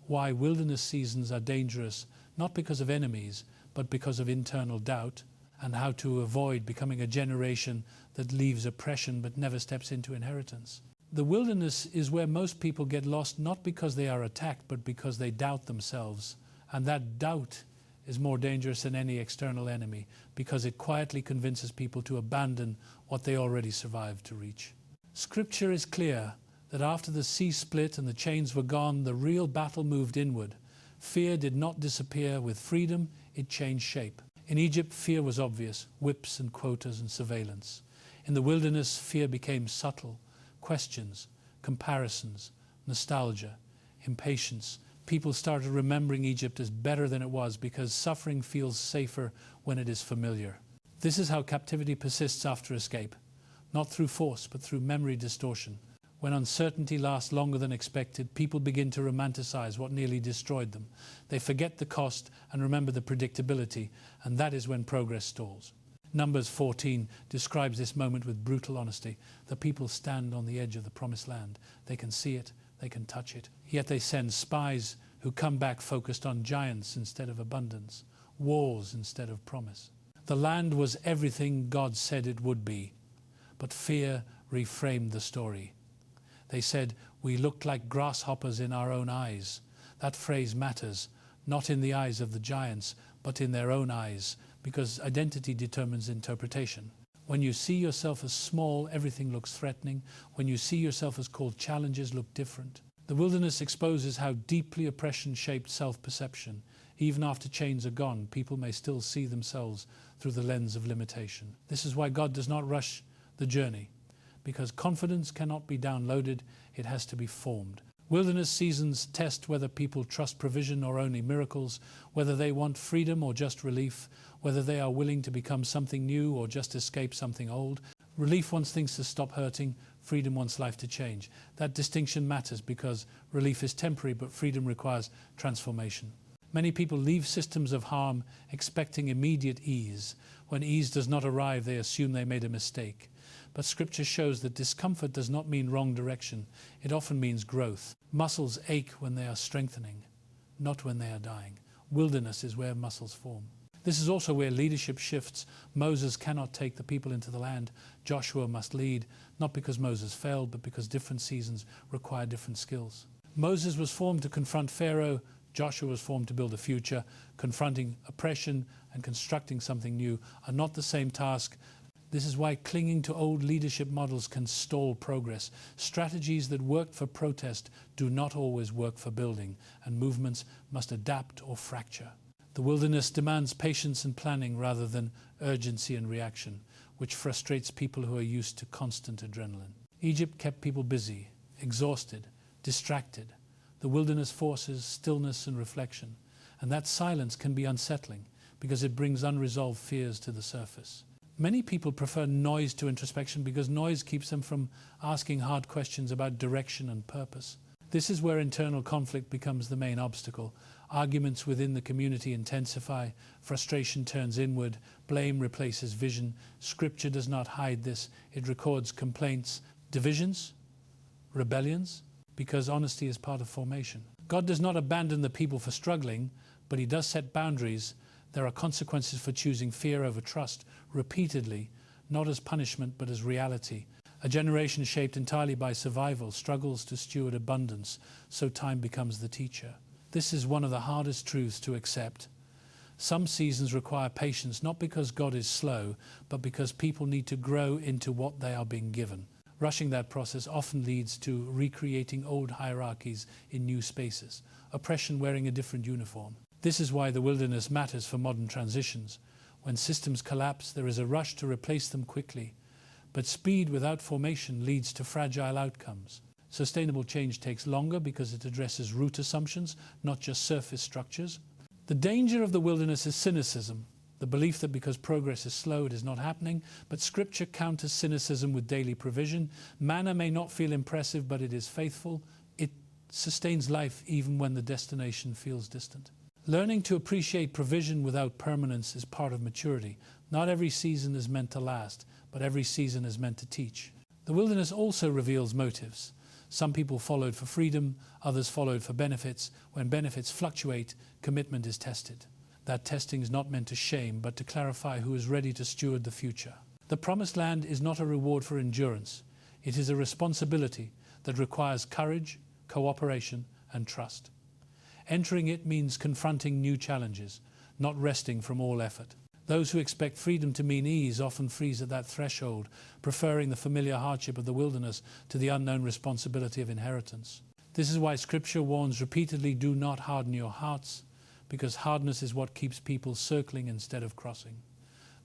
why wilderness seasons are dangerous, not because of enemies, but because of internal doubt, and how to avoid becoming a generation that leaves oppression but never steps into inheritance. The wilderness is where most people get lost, not because they are attacked, but because they doubt themselves. And that doubt is more dangerous than any external enemy, because it quietly convinces people to abandon what they already survived to reach. Scripture is clear that after the sea split and the chains were gone, the real battle moved inward. Fear did not disappear with freedom, it changed shape. In Egypt, fear was obvious, whips and quotas and surveillance. In the wilderness, fear became subtle, questions, comparisons, nostalgia, impatience. People started remembering Egypt as better than it was because suffering feels safer when it is familiar. This is how captivity persists after escape, not through force, but through memory distortion. When uncertainty lasts longer than expected, people begin to romanticize what nearly destroyed them. They forget the cost and remember the predictability, and that is when progress stalls. Numbers 14 describes this moment with brutal honesty. The people stand on the edge of the promised land. They can see it, they can touch it. Yet they send spies who come back focused on giants instead of abundance, walls instead of promise. The land was everything God said it would be, but fear reframed the story. They said, "We looked like grasshoppers in our own eyes." That phrase matters, not in the eyes of the giants, but in their own eyes, because identity determines interpretation. When you see yourself as small, everything looks threatening. When you see yourself as called, challenges look different. The wilderness exposes how deeply oppression shaped self-perception. Even after chains are gone, people may still see themselves through the lens of limitation. This is why God does not rush the journey, because confidence cannot be downloaded, it has to be formed. Wilderness seasons test whether people trust provision or only miracles, whether they want freedom or just relief, whether they are willing to become something new or just escape something old. Relief wants things to stop hurting, freedom wants life to change. That distinction matters because relief is temporary, but freedom requires transformation. Many people leave systems of harm expecting immediate ease. When ease does not arrive, they assume they made a mistake. But Scripture shows that discomfort does not mean wrong direction. It often means growth. Muscles ache when they are strengthening, not when they are dying. Wilderness is where muscles form. This is also where leadership shifts. Moses cannot take the people into the land. Joshua must lead, not because Moses failed, but because different seasons require different skills. Moses was formed to confront Pharaoh. Joshua was formed to build a future. Confronting oppression and constructing something new are not the same task. This is why clinging to old leadership models can stall progress. Strategies that worked for protest do not always work for building, and movements must adapt or fracture. The wilderness demands patience and planning rather than urgency and reaction, which frustrates people who are used to constant adrenaline. Egypt kept people busy, exhausted, distracted. The wilderness forces stillness and reflection, and that silence can be unsettling because it brings unresolved fears to the surface. Many people prefer noise to introspection because noise keeps them from asking hard questions about direction and purpose. This is where internal conflict becomes the main obstacle. Arguments within the community intensify, frustration turns inward, blame replaces vision. Scripture does not hide this. It records complaints, divisions, rebellions, because honesty is part of formation. God does not abandon the people for struggling, but He does set boundaries. There are consequences for choosing fear over trust repeatedly, not as punishment but as reality. A generation shaped entirely by survival struggles to steward abundance, so time becomes the teacher. This is one of the hardest truths to accept. Some seasons require patience, not because God is slow, but because people need to grow into what they are being given. Rushing that process often leads to recreating old hierarchies in new spaces, oppression wearing a different uniform. This is why the wilderness matters for modern transitions. When systems collapse, there is a rush to replace them quickly. But speed without formation leads to fragile outcomes. Sustainable change takes longer because it addresses root assumptions, not just surface structures. The danger of the wilderness is cynicism, the belief that because progress is slow, it is not happening. But Scripture counters cynicism with daily provision. Manna may not feel impressive, but it is faithful. It sustains life even when the destination feels distant. Learning to appreciate provision without permanence is part of maturity. Not every season is meant to last, but every season is meant to teach. The wilderness also reveals motives. Some people followed for freedom, others followed for benefits. When benefits fluctuate, commitment is tested. That testing is not meant to shame, but to clarify who is ready to steward the future. The promised land is not a reward for endurance. It is a responsibility that requires courage, cooperation, and trust. Entering it means confronting new challenges, not resting from all effort. Those who expect freedom to mean ease often freeze at that threshold, preferring the familiar hardship of the wilderness to the unknown responsibility of inheritance. This is why Scripture warns repeatedly, do not harden your hearts, because hardness is what keeps people circling instead of crossing.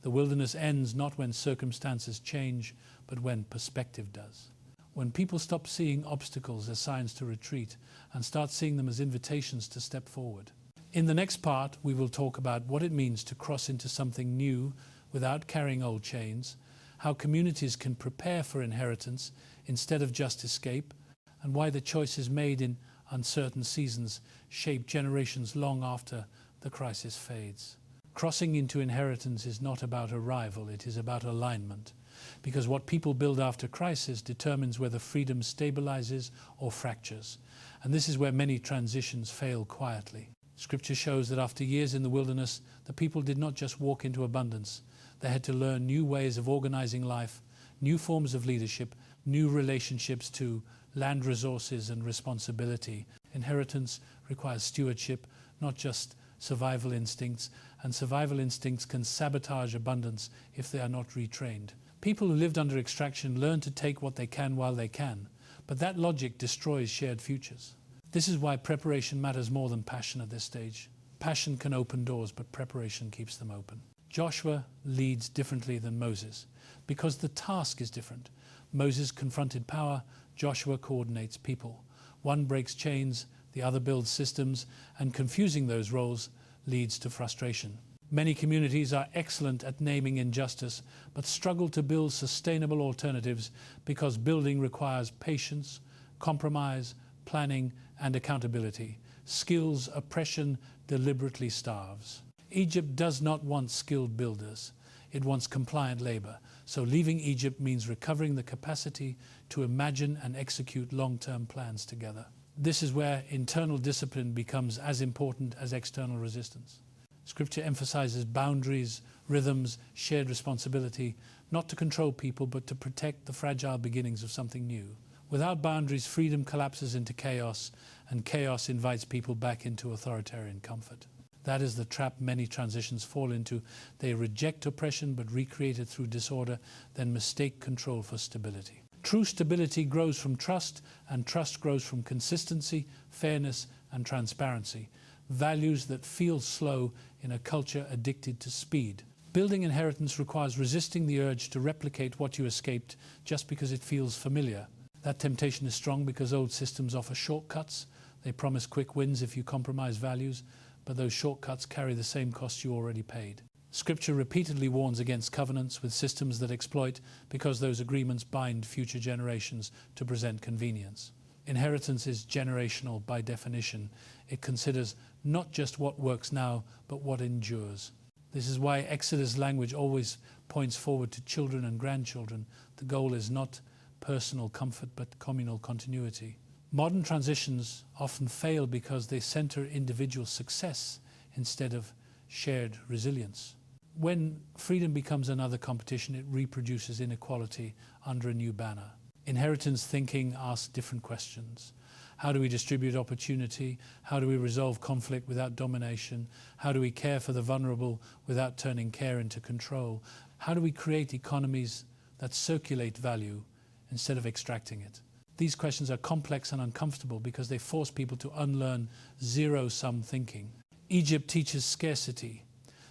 The wilderness ends not when circumstances change, but when perspective does. When people stop seeing obstacles as signs to retreat and start seeing them as invitations to step forward. In the next part, we will talk about what it means to cross into something new without carrying old chains, how communities can prepare for inheritance instead of just escape, and why the choices made in uncertain seasons shape generations long after the crisis fades. Crossing into inheritance is not about arrival, it is about alignment. Because what people build after crisis determines whether freedom stabilizes or fractures. And this is where many transitions fail quietly. Scripture shows that after years in the wilderness, the people did not just walk into abundance. They had to learn new ways of organizing life, new forms of leadership, new relationships to land resources and responsibility. Inheritance requires stewardship, not just survival instincts, and survival instincts can sabotage abundance if they are not retrained. People who lived under extraction learn to take what they can while they can, but that logic destroys shared futures. This is why preparation matters more than passion at this stage. Passion can open doors, but preparation keeps them open. Joshua leads differently than Moses because the task is different. Moses confronted power, Joshua coordinates people. One breaks chains, the other builds systems, and confusing those roles leads to frustration. Many communities are excellent at naming injustice, but struggle to build sustainable alternatives because building requires patience, compromise, planning, and accountability. Skills oppression deliberately starves. Egypt does not want skilled builders. It wants compliant labor. So leaving Egypt means recovering the capacity to imagine and execute long-term plans together. This is where internal discipline becomes as important as external resistance. Scripture emphasizes boundaries, rhythms, shared responsibility, not to control people, but to protect the fragile beginnings of something new. Without boundaries, freedom collapses into chaos, and chaos invites people back into authoritarian comfort. That is the trap many transitions fall into. They reject oppression, but recreate it through disorder, then mistake control for stability. True stability grows from trust, and trust grows from consistency, fairness, and transparency. Values that feel slow in a culture addicted to speed. Building inheritance requires resisting the urge to replicate what you escaped just because it feels familiar. That temptation is strong because old systems offer shortcuts. They promise quick wins if you compromise values, but those shortcuts carry the same cost you already paid. Scripture repeatedly warns against covenants with systems that exploit because those agreements bind future generations to present convenience. Inheritance is generational by definition. It considers not just what works now, but what endures. This is why Exodus language always points forward to children and grandchildren. The goal is not personal comfort, but communal continuity. Modern transitions often fail because they center individual success instead of shared resilience. When freedom becomes another competition, it reproduces inequality under a new banner. Inheritance thinking asks different questions. How do we distribute opportunity? How do we resolve conflict without domination? How do we care for the vulnerable without turning care into control? How do we create economies that circulate value instead of extracting it? These questions are complex and uncomfortable because they force people to unlearn zero-sum thinking. Egypt teaches scarcity,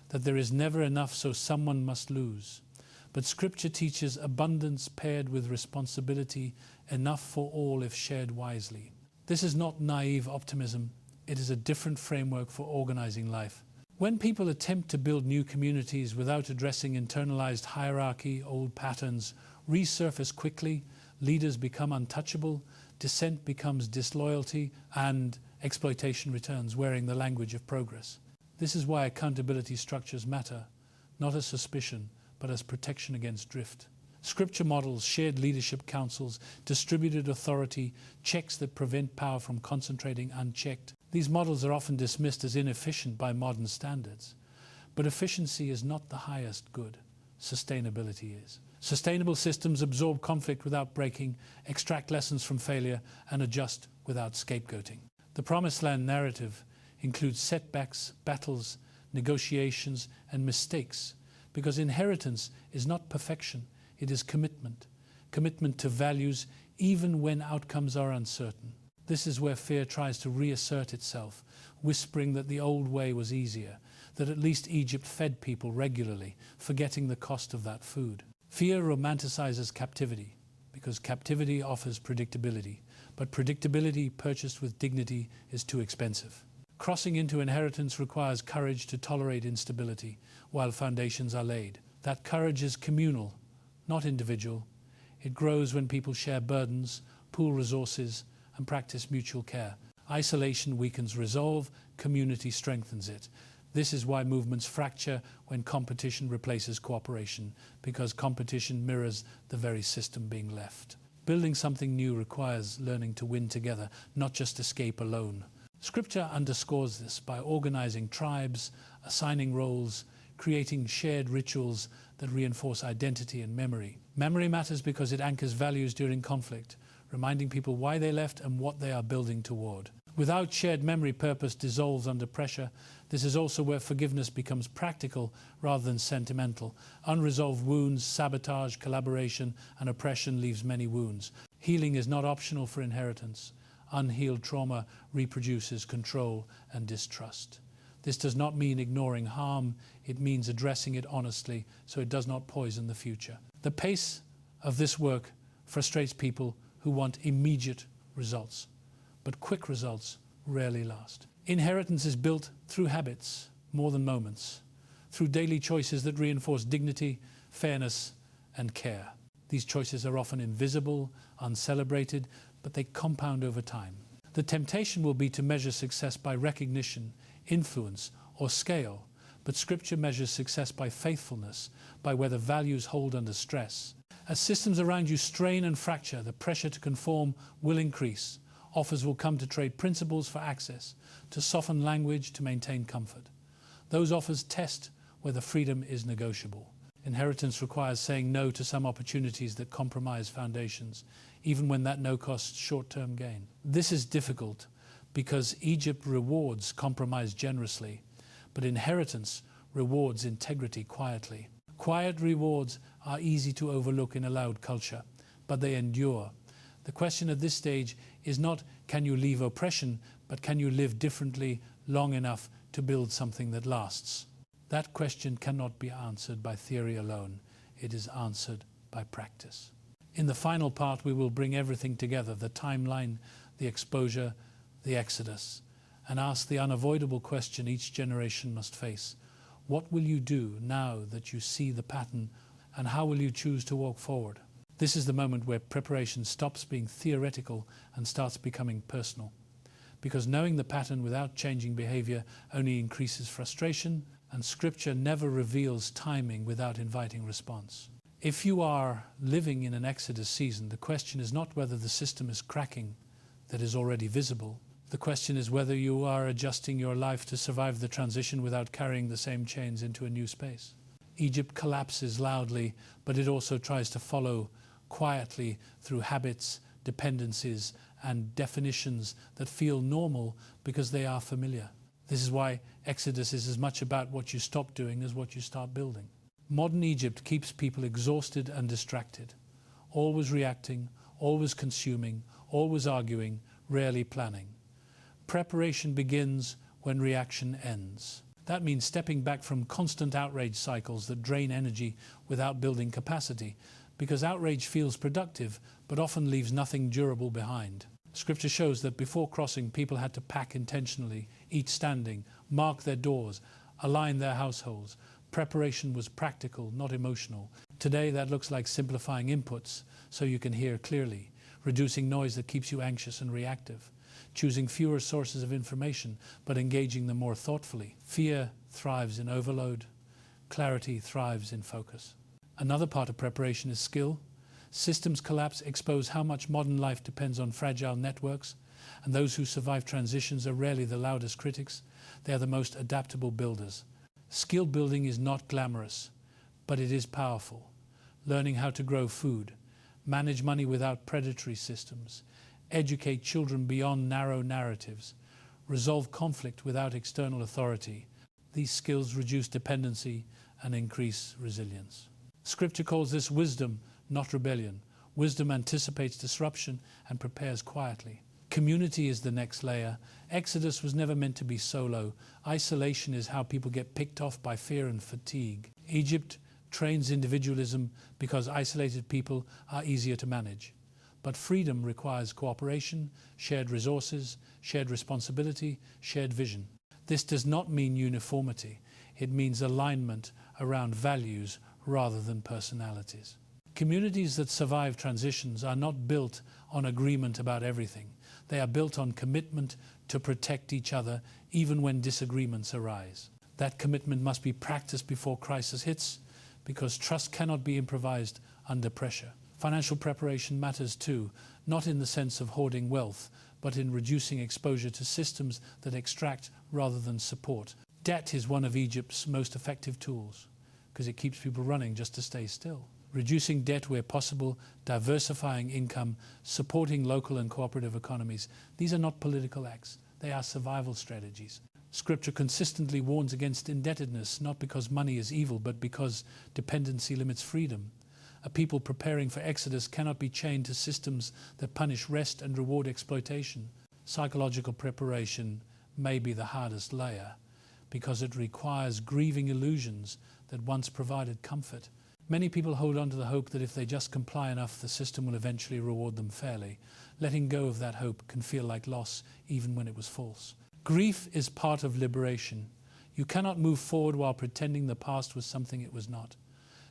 that there is never enough, so someone must lose. But Scripture teaches abundance paired with responsibility, enough for all if shared wisely. This is not naive optimism. It is a different framework for organizing life. When people attempt to build new communities without addressing internalized hierarchy, old patterns resurface quickly, leaders become untouchable, dissent becomes disloyalty, and exploitation returns, wearing the language of progress. This is why accountability structures matter, not as suspicion, but as protection against drift. Scripture models shared leadership councils, distributed authority, checks that prevent power from concentrating unchecked. These models are often dismissed as inefficient by modern standards. But efficiency is not the highest good. Sustainability is. Sustainable systems absorb conflict without breaking, extract lessons from failure, and adjust without scapegoating. The Promised Land narrative includes setbacks, battles, negotiations, and mistakes, because inheritance is not perfection, it is commitment. Commitment to values even when outcomes are uncertain. This is where fear tries to reassert itself, whispering that the old way was easier, that at least Egypt fed people regularly, forgetting the cost of that food. Fear romanticizes captivity, because captivity offers predictability, but predictability purchased with dignity is too expensive. Crossing into inheritance requires courage to tolerate instability while foundations are laid. That courage is communal, not individual. It grows when people share burdens, pool resources, and practice mutual care. Isolation weakens resolve, community strengthens it. This is why movements fracture when competition replaces cooperation, because competition mirrors the very system being left. Building something new requires learning to win together, not just escape alone. Scripture underscores this by organizing tribes, assigning roles, creating shared rituals that reinforce identity and memory. Memory matters because it anchors values during conflict, reminding people why they left and what they are building toward. Without shared memory, purpose dissolves under pressure. This is also where forgiveness becomes practical rather than sentimental. Unresolved wounds, sabotage, collaboration, and oppression leaves many wounds. Healing is not optional for inheritance. Unhealed trauma reproduces control and distrust. This does not mean ignoring harm. It means addressing it honestly so it does not poison the future. The pace of this work frustrates people who want immediate results, but quick results rarely last. Inheritance is built through habits more than moments, through daily choices that reinforce dignity, fairness, and care. These choices are often invisible, uncelebrated, but they compound over time. The temptation will be to measure success by recognition, influence, or scale, but Scripture measures success by faithfulness, by whether values hold under stress. As systems around you strain and fracture, the pressure to conform will increase. Offers will come to trade principles for access, to soften language to maintain comfort. Those offers test whether freedom is negotiable. Inheritance requires saying no to some opportunities that compromise foundations, even when that no costs short-term gain. This is difficult because Egypt rewards compromise generously, but inheritance rewards integrity quietly. Quiet rewards are easy to overlook in a loud culture, but they endure. The question at this stage is not can you leave oppression, but can you live differently long enough to build something that lasts? That question cannot be answered by theory alone. It is answered by practice. In the final part, we will bring everything together, the timeline, the exposure, the exodus, and ask the unavoidable question each generation must face. What will you do now that you see the pattern, and how will you choose to walk forward? This is the moment where preparation stops being theoretical and starts becoming personal. Because knowing the pattern without changing behavior only increases frustration, and Scripture never reveals timing without inviting response. If you are living in an Exodus season, the question is not whether the system is cracking that is already visible. The question is whether you are adjusting your life to survive the transition without carrying the same chains into a new space. Egypt collapses loudly, but it also tries to follow quietly through habits, dependencies, and definitions that feel normal because they are familiar. This is why Exodus is as much about what you stop doing as what you start building. Modern Egypt keeps people exhausted and distracted, always reacting, always consuming, always arguing, rarely planning. Preparation begins when reaction ends. That means stepping back from constant outrage cycles that drain energy without building capacity, because outrage feels productive but often leaves nothing durable behind. Scripture shows that before crossing, people had to pack intentionally, eat standing, mark their doors, align their households. Preparation was practical, not emotional. Today that looks like simplifying inputs so you can hear clearly, reducing noise that keeps you anxious and reactive, choosing fewer sources of information but engaging them more thoughtfully. Fear thrives in overload. Clarity thrives in focus. Another part of preparation is skill. Systems collapse expose how much modern life depends on fragile networks, and those who survive transitions are rarely the loudest critics. They are the most adaptable builders. Skill building is not glamorous, but it is powerful. Learning how to grow food, manage money without predatory systems, educate children beyond narrow narratives, resolve conflict without external authority. These skills reduce dependency and increase resilience. Scripture calls this wisdom, not rebellion. Wisdom anticipates disruption and prepares quietly. Community is the next layer. Exodus was never meant to be solo. Isolation is how people get picked off by fear and fatigue. Egypt trains individualism because isolated people are easier to manage. But freedom requires cooperation, shared resources, shared responsibility, shared vision. This does not mean uniformity. It means alignment around values rather than personalities. Communities that survive transitions are not built on agreement about everything. They are built on commitment to protect each other even when disagreements arise. That commitment must be practiced before crisis hits, because trust cannot be improvised under pressure. Financial preparation matters too, not in the sense of hoarding wealth, but in reducing exposure to systems that extract rather than support. Debt is one of Egypt's most effective tools, because it keeps people running just to stay still. Reducing debt where possible, diversifying income, supporting local and cooperative economies. These are not political acts. They are survival strategies. Scripture consistently warns against indebtedness, not because money is evil, but because dependency limits freedom. A people preparing for exodus cannot be chained to systems that punish rest and reward exploitation. Psychological preparation may be the hardest layer, because it requires grieving illusions that once provided comfort. Many people hold on to the hope that if they just comply enough, the system will eventually reward them fairly. Letting go of that hope can feel like loss, even when it was false. Grief is part of liberation. You cannot move forward while pretending the past was something it was not.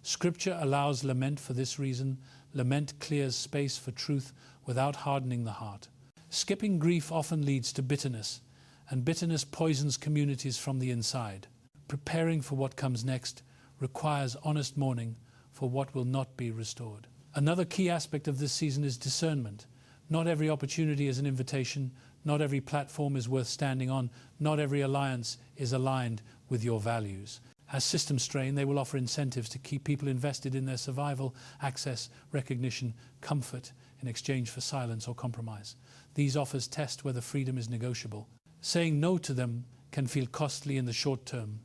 Scripture allows lament for this reason. Lament clears space for truth without hardening the heart. Skipping grief often leads to bitterness, and bitterness poisons communities from the inside. Preparing for what comes next requires honest mourning for what will not be restored. Another key aspect of this season is discernment. Not every opportunity is an invitation. Not every platform is worth standing on. Not every alliance is aligned with your values. As systems strain, they will offer incentives to keep people invested in their survival, access, recognition, comfort in exchange for silence or compromise. These offers test whether freedom is negotiable. Saying no to them can feel costly in the short term,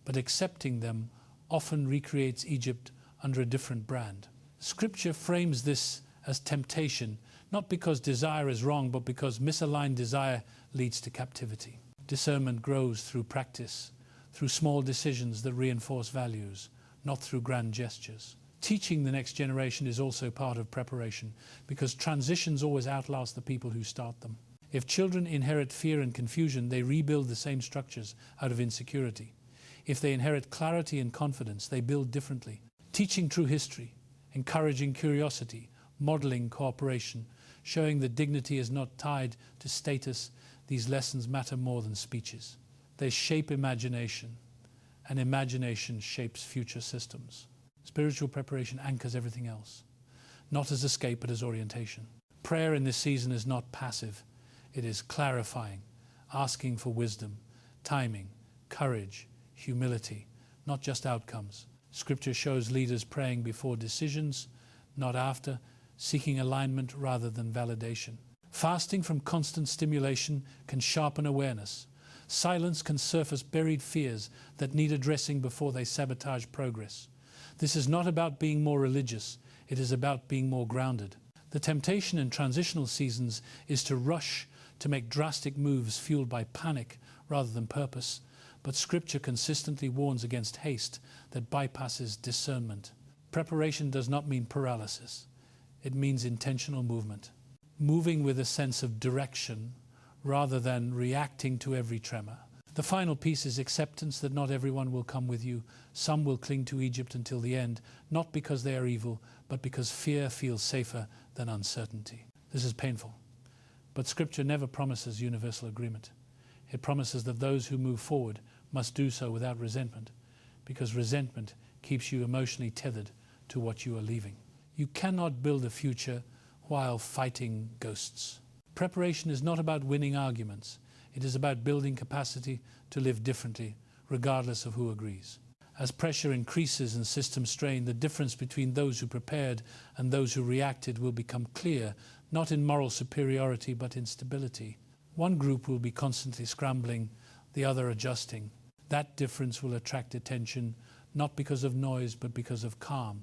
but accepting them often recreates Egypt under a different brand. Scripture frames this as temptation, not because desire is wrong, but because misaligned desire leads to captivity. Discernment grows through practice, through small decisions that reinforce values, not through grand gestures. Teaching the next generation is also part of preparation, because transitions always outlast the people who start them. If children inherit fear and confusion, they rebuild the same structures out of insecurity. If they inherit clarity and confidence, they build differently. Teaching true history, encouraging curiosity, modeling cooperation, showing that dignity is not tied to status, these lessons matter more than speeches. They shape imagination, and imagination shapes future systems. Spiritual preparation anchors everything else, not as escape but as orientation. Prayer in this season is not passive. It is clarifying, asking for wisdom, timing, courage, humility, not just outcomes. Scripture shows leaders praying before decisions, not after, seeking alignment rather than validation. Fasting from constant stimulation can sharpen awareness. Silence can surface buried fears that need addressing before they sabotage progress. This is not about being more religious. It is about being more grounded. The temptation in transitional seasons is to rush, to make drastic moves fueled by panic rather than purpose. But Scripture consistently warns against haste that bypasses discernment. Preparation does not mean paralysis. It means intentional movement. Moving with a sense of direction rather than reacting to every tremor. The final piece is acceptance that not everyone will come with you. Some will cling to Egypt until the end, not because they are evil, but because fear feels safer than uncertainty. This is painful. But Scripture never promises universal agreement. It promises that those who move forward must do so without resentment, because resentment keeps you emotionally tethered to what you are leaving. You cannot build a future while fighting ghosts. Preparation is not about winning arguments. It is about building capacity to live differently, regardless of who agrees. As pressure increases and systems strain, the difference between those who prepared and those who reacted will become clear, not in moral superiority, but in stability. One group will be constantly scrambling, the other adjusting. That difference will attract attention, not because of noise, but because of calm.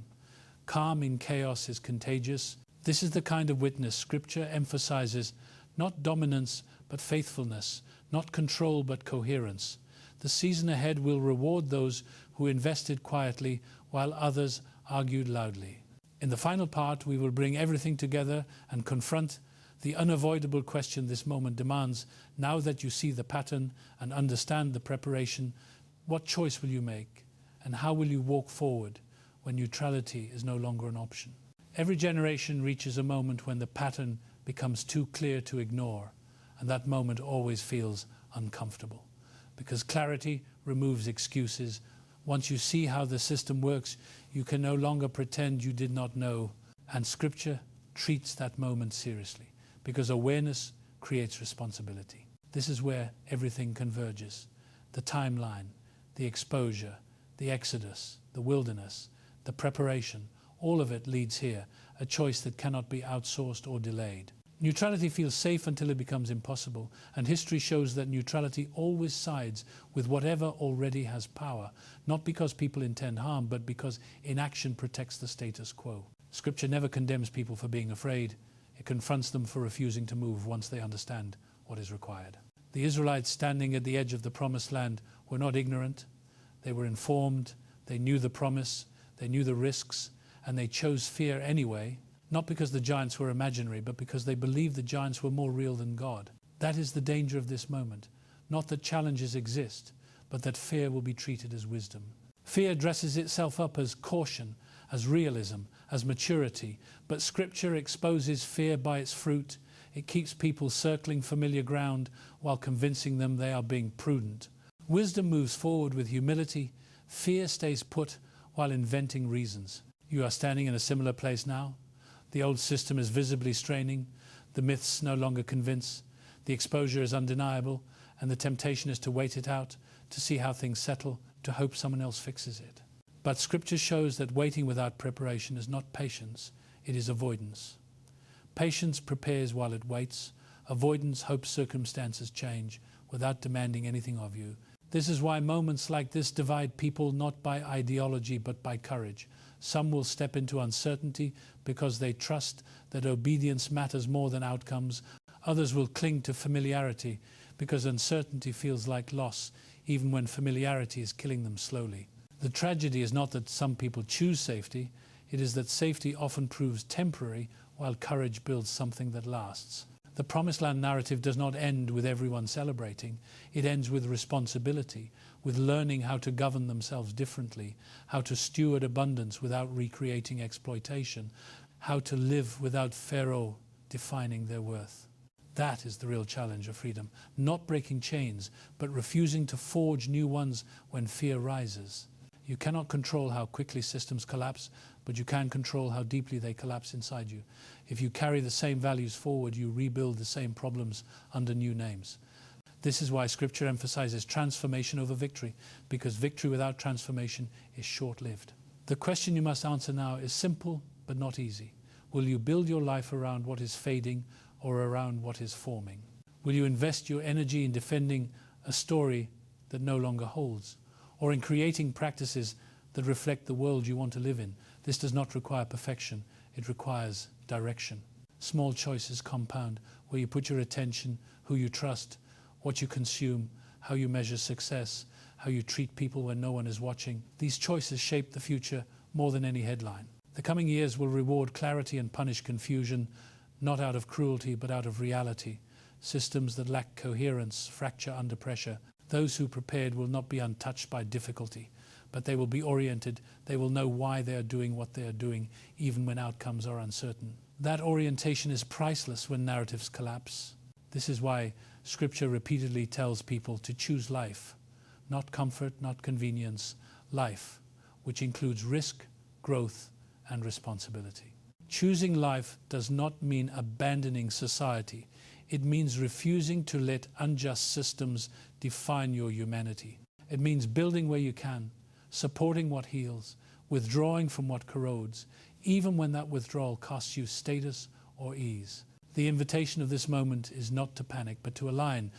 Calm in chaos is contagious. This is the kind of witness Scripture emphasizes, not dominance, but faithfulness, not control, but coherence. The season ahead will reward those who invested quietly while others argued loudly. In the final part, we will bring everything together and confront the unavoidable question this moment demands. Now that you see the pattern and understand the preparation, what choice will you make? And how will you walk forward when neutrality is no longer an option? Every generation reaches a moment when the pattern becomes too clear to ignore, and that moment always feels uncomfortable, because clarity removes excuses. Once you see how the system works, you can no longer pretend you did not know. And Scripture treats that moment seriously, because awareness creates responsibility. This is where everything converges. The timeline, the exposure, the exodus, the wilderness, the preparation, all of it leads here, a choice that cannot be outsourced or delayed. Neutrality feels safe until it becomes impossible, and history shows that neutrality always sides with whatever already has power, not because people intend harm, but because inaction protects the status quo. Scripture never condemns people for being afraid. It confronts them for refusing to move once they understand what is required. The Israelites standing at the edge of the promised land were not ignorant. They were informed. They knew the promise. They knew the risks, and they chose fear anyway, not because the giants were imaginary, but because they believed the giants were more real than God. That is the danger of this moment. Not that challenges exist, but that fear will be treated as wisdom. Fear dresses itself up as caution, as realism, as maturity, but Scripture exposes fear by its fruit. It keeps people circling familiar ground while convincing them they are being prudent. Wisdom moves forward with humility. Fear stays put while inventing reasons. You are standing in a similar place now. The old system is visibly straining. The myths no longer convince. The exposure is undeniable, and the temptation is to wait it out, to see how things settle, to hope someone else fixes it. But Scripture shows that waiting without preparation is not patience, it is avoidance. Patience prepares while it waits. Avoidance hopes circumstances change without demanding anything of you. This is why moments like this divide people not by ideology but by courage. Some will step into uncertainty because they trust that obedience matters more than outcomes. Others will cling to familiarity because uncertainty feels like loss, even when familiarity is killing them slowly. The tragedy is not that some people choose safety, it is that safety often proves temporary while courage builds something that lasts. The Promised Land narrative does not end with everyone celebrating. It ends with responsibility, with learning how to govern themselves differently, how to steward abundance without recreating exploitation, how to live without Pharaoh defining their worth. That is the real challenge of freedom. Not breaking chains, but refusing to forge new ones when fear rises. You cannot control how quickly systems collapse, but you can control how deeply they collapse inside you. If you carry the same values forward, you rebuild the same problems under new names. This is why Scripture emphasizes transformation over victory, because victory without transformation is short-lived. The question you must answer now is simple but not easy. Will you build your life around what is fading or around what is forming? Will you invest your energy in defending a story that no longer holds, or in creating practices that reflect the world you want to live in? This does not require perfection, it requires direction. Small choices compound, where you put your attention, who you trust, what you consume, how you measure success, how you treat people when no one is watching. These choices shape the future more than any headline. The coming years will reward clarity and punish confusion, not out of cruelty but out of reality. Systems that lack coherence fracture under pressure. Those who prepared will not be untouched by difficulty, but they will be oriented. They will know why they are doing what they are doing, even when outcomes are uncertain. That orientation is priceless when narratives collapse. This is why Scripture repeatedly tells people to choose life, not comfort, not convenience, life, which includes risk, growth, and responsibility. Choosing life does not mean abandoning society. It means refusing to let unjust systems define your humanity. It means building where you can, supporting what heals, withdrawing from what corrodes, even when that withdrawal costs you status or ease. The invitation of this moment is not to panic, but to align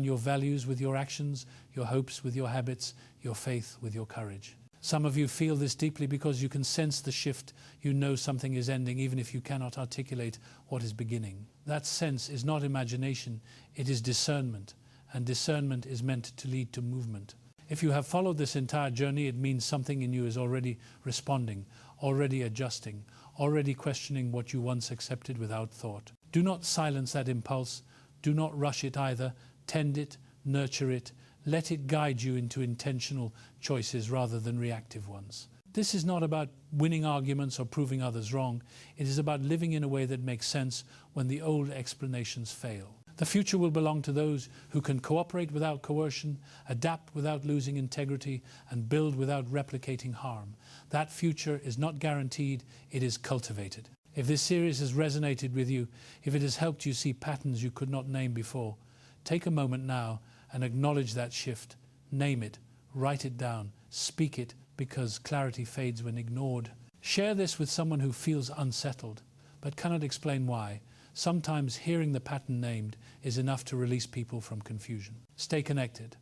your values with your actions, your hopes with your habits, your faith with your courage. Some of you feel this deeply because you can sense the shift. You know something is ending, even if you cannot articulate what is beginning. That sense is not imagination, it is discernment, and discernment is meant to lead to movement. If you have followed this entire journey, it means something in you is already responding, already adjusting, already questioning what you once accepted without thought. Do not silence that impulse. Do not rush it either. Tend it, nurture it. Let it guide you into intentional choices rather than reactive ones. This is not about winning arguments or proving others wrong. It is about living in a way that makes sense when the old explanations fail. The future will belong to those who can cooperate without coercion, adapt without losing integrity, and build without replicating harm. That future is not guaranteed, it is cultivated. If this series has resonated with you, if it has helped you see patterns you could not name before, take a moment now and acknowledge that shift. Name it, write it down, speak it, because clarity fades when ignored. Share this with someone who feels unsettled, but cannot explain why. Sometimes hearing the pattern named is enough to release people from confusion. Stay connected,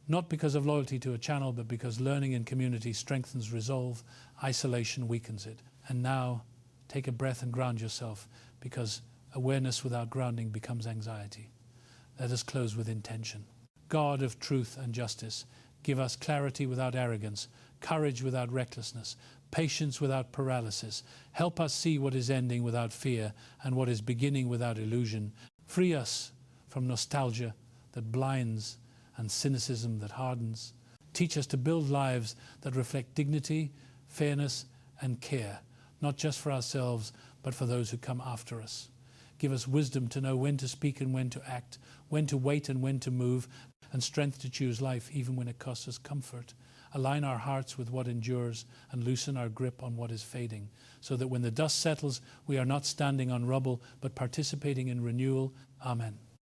not because of loyalty to a channel, but because learning in community strengthens resolve, isolation weakens it. And now, take a breath and ground yourself, because awareness without grounding becomes anxiety. Let us close with intention. God of truth and justice, give us clarity without arrogance, courage without recklessness, patience without paralysis. Help us see what is ending without fear and what is beginning without illusion. Free us from nostalgia that blinds and cynicism that hardens. Teach us to build lives that reflect dignity, fairness, and care, not just for ourselves, but for those who come after us. Give us wisdom to know when to speak and when to act, when to wait and when to move, and strength to choose life even when it costs us comfort. Align our hearts with what endures and loosen our grip on what is fading, so that when the dust settles, we are not standing on rubble, but participating in renewal. Amen.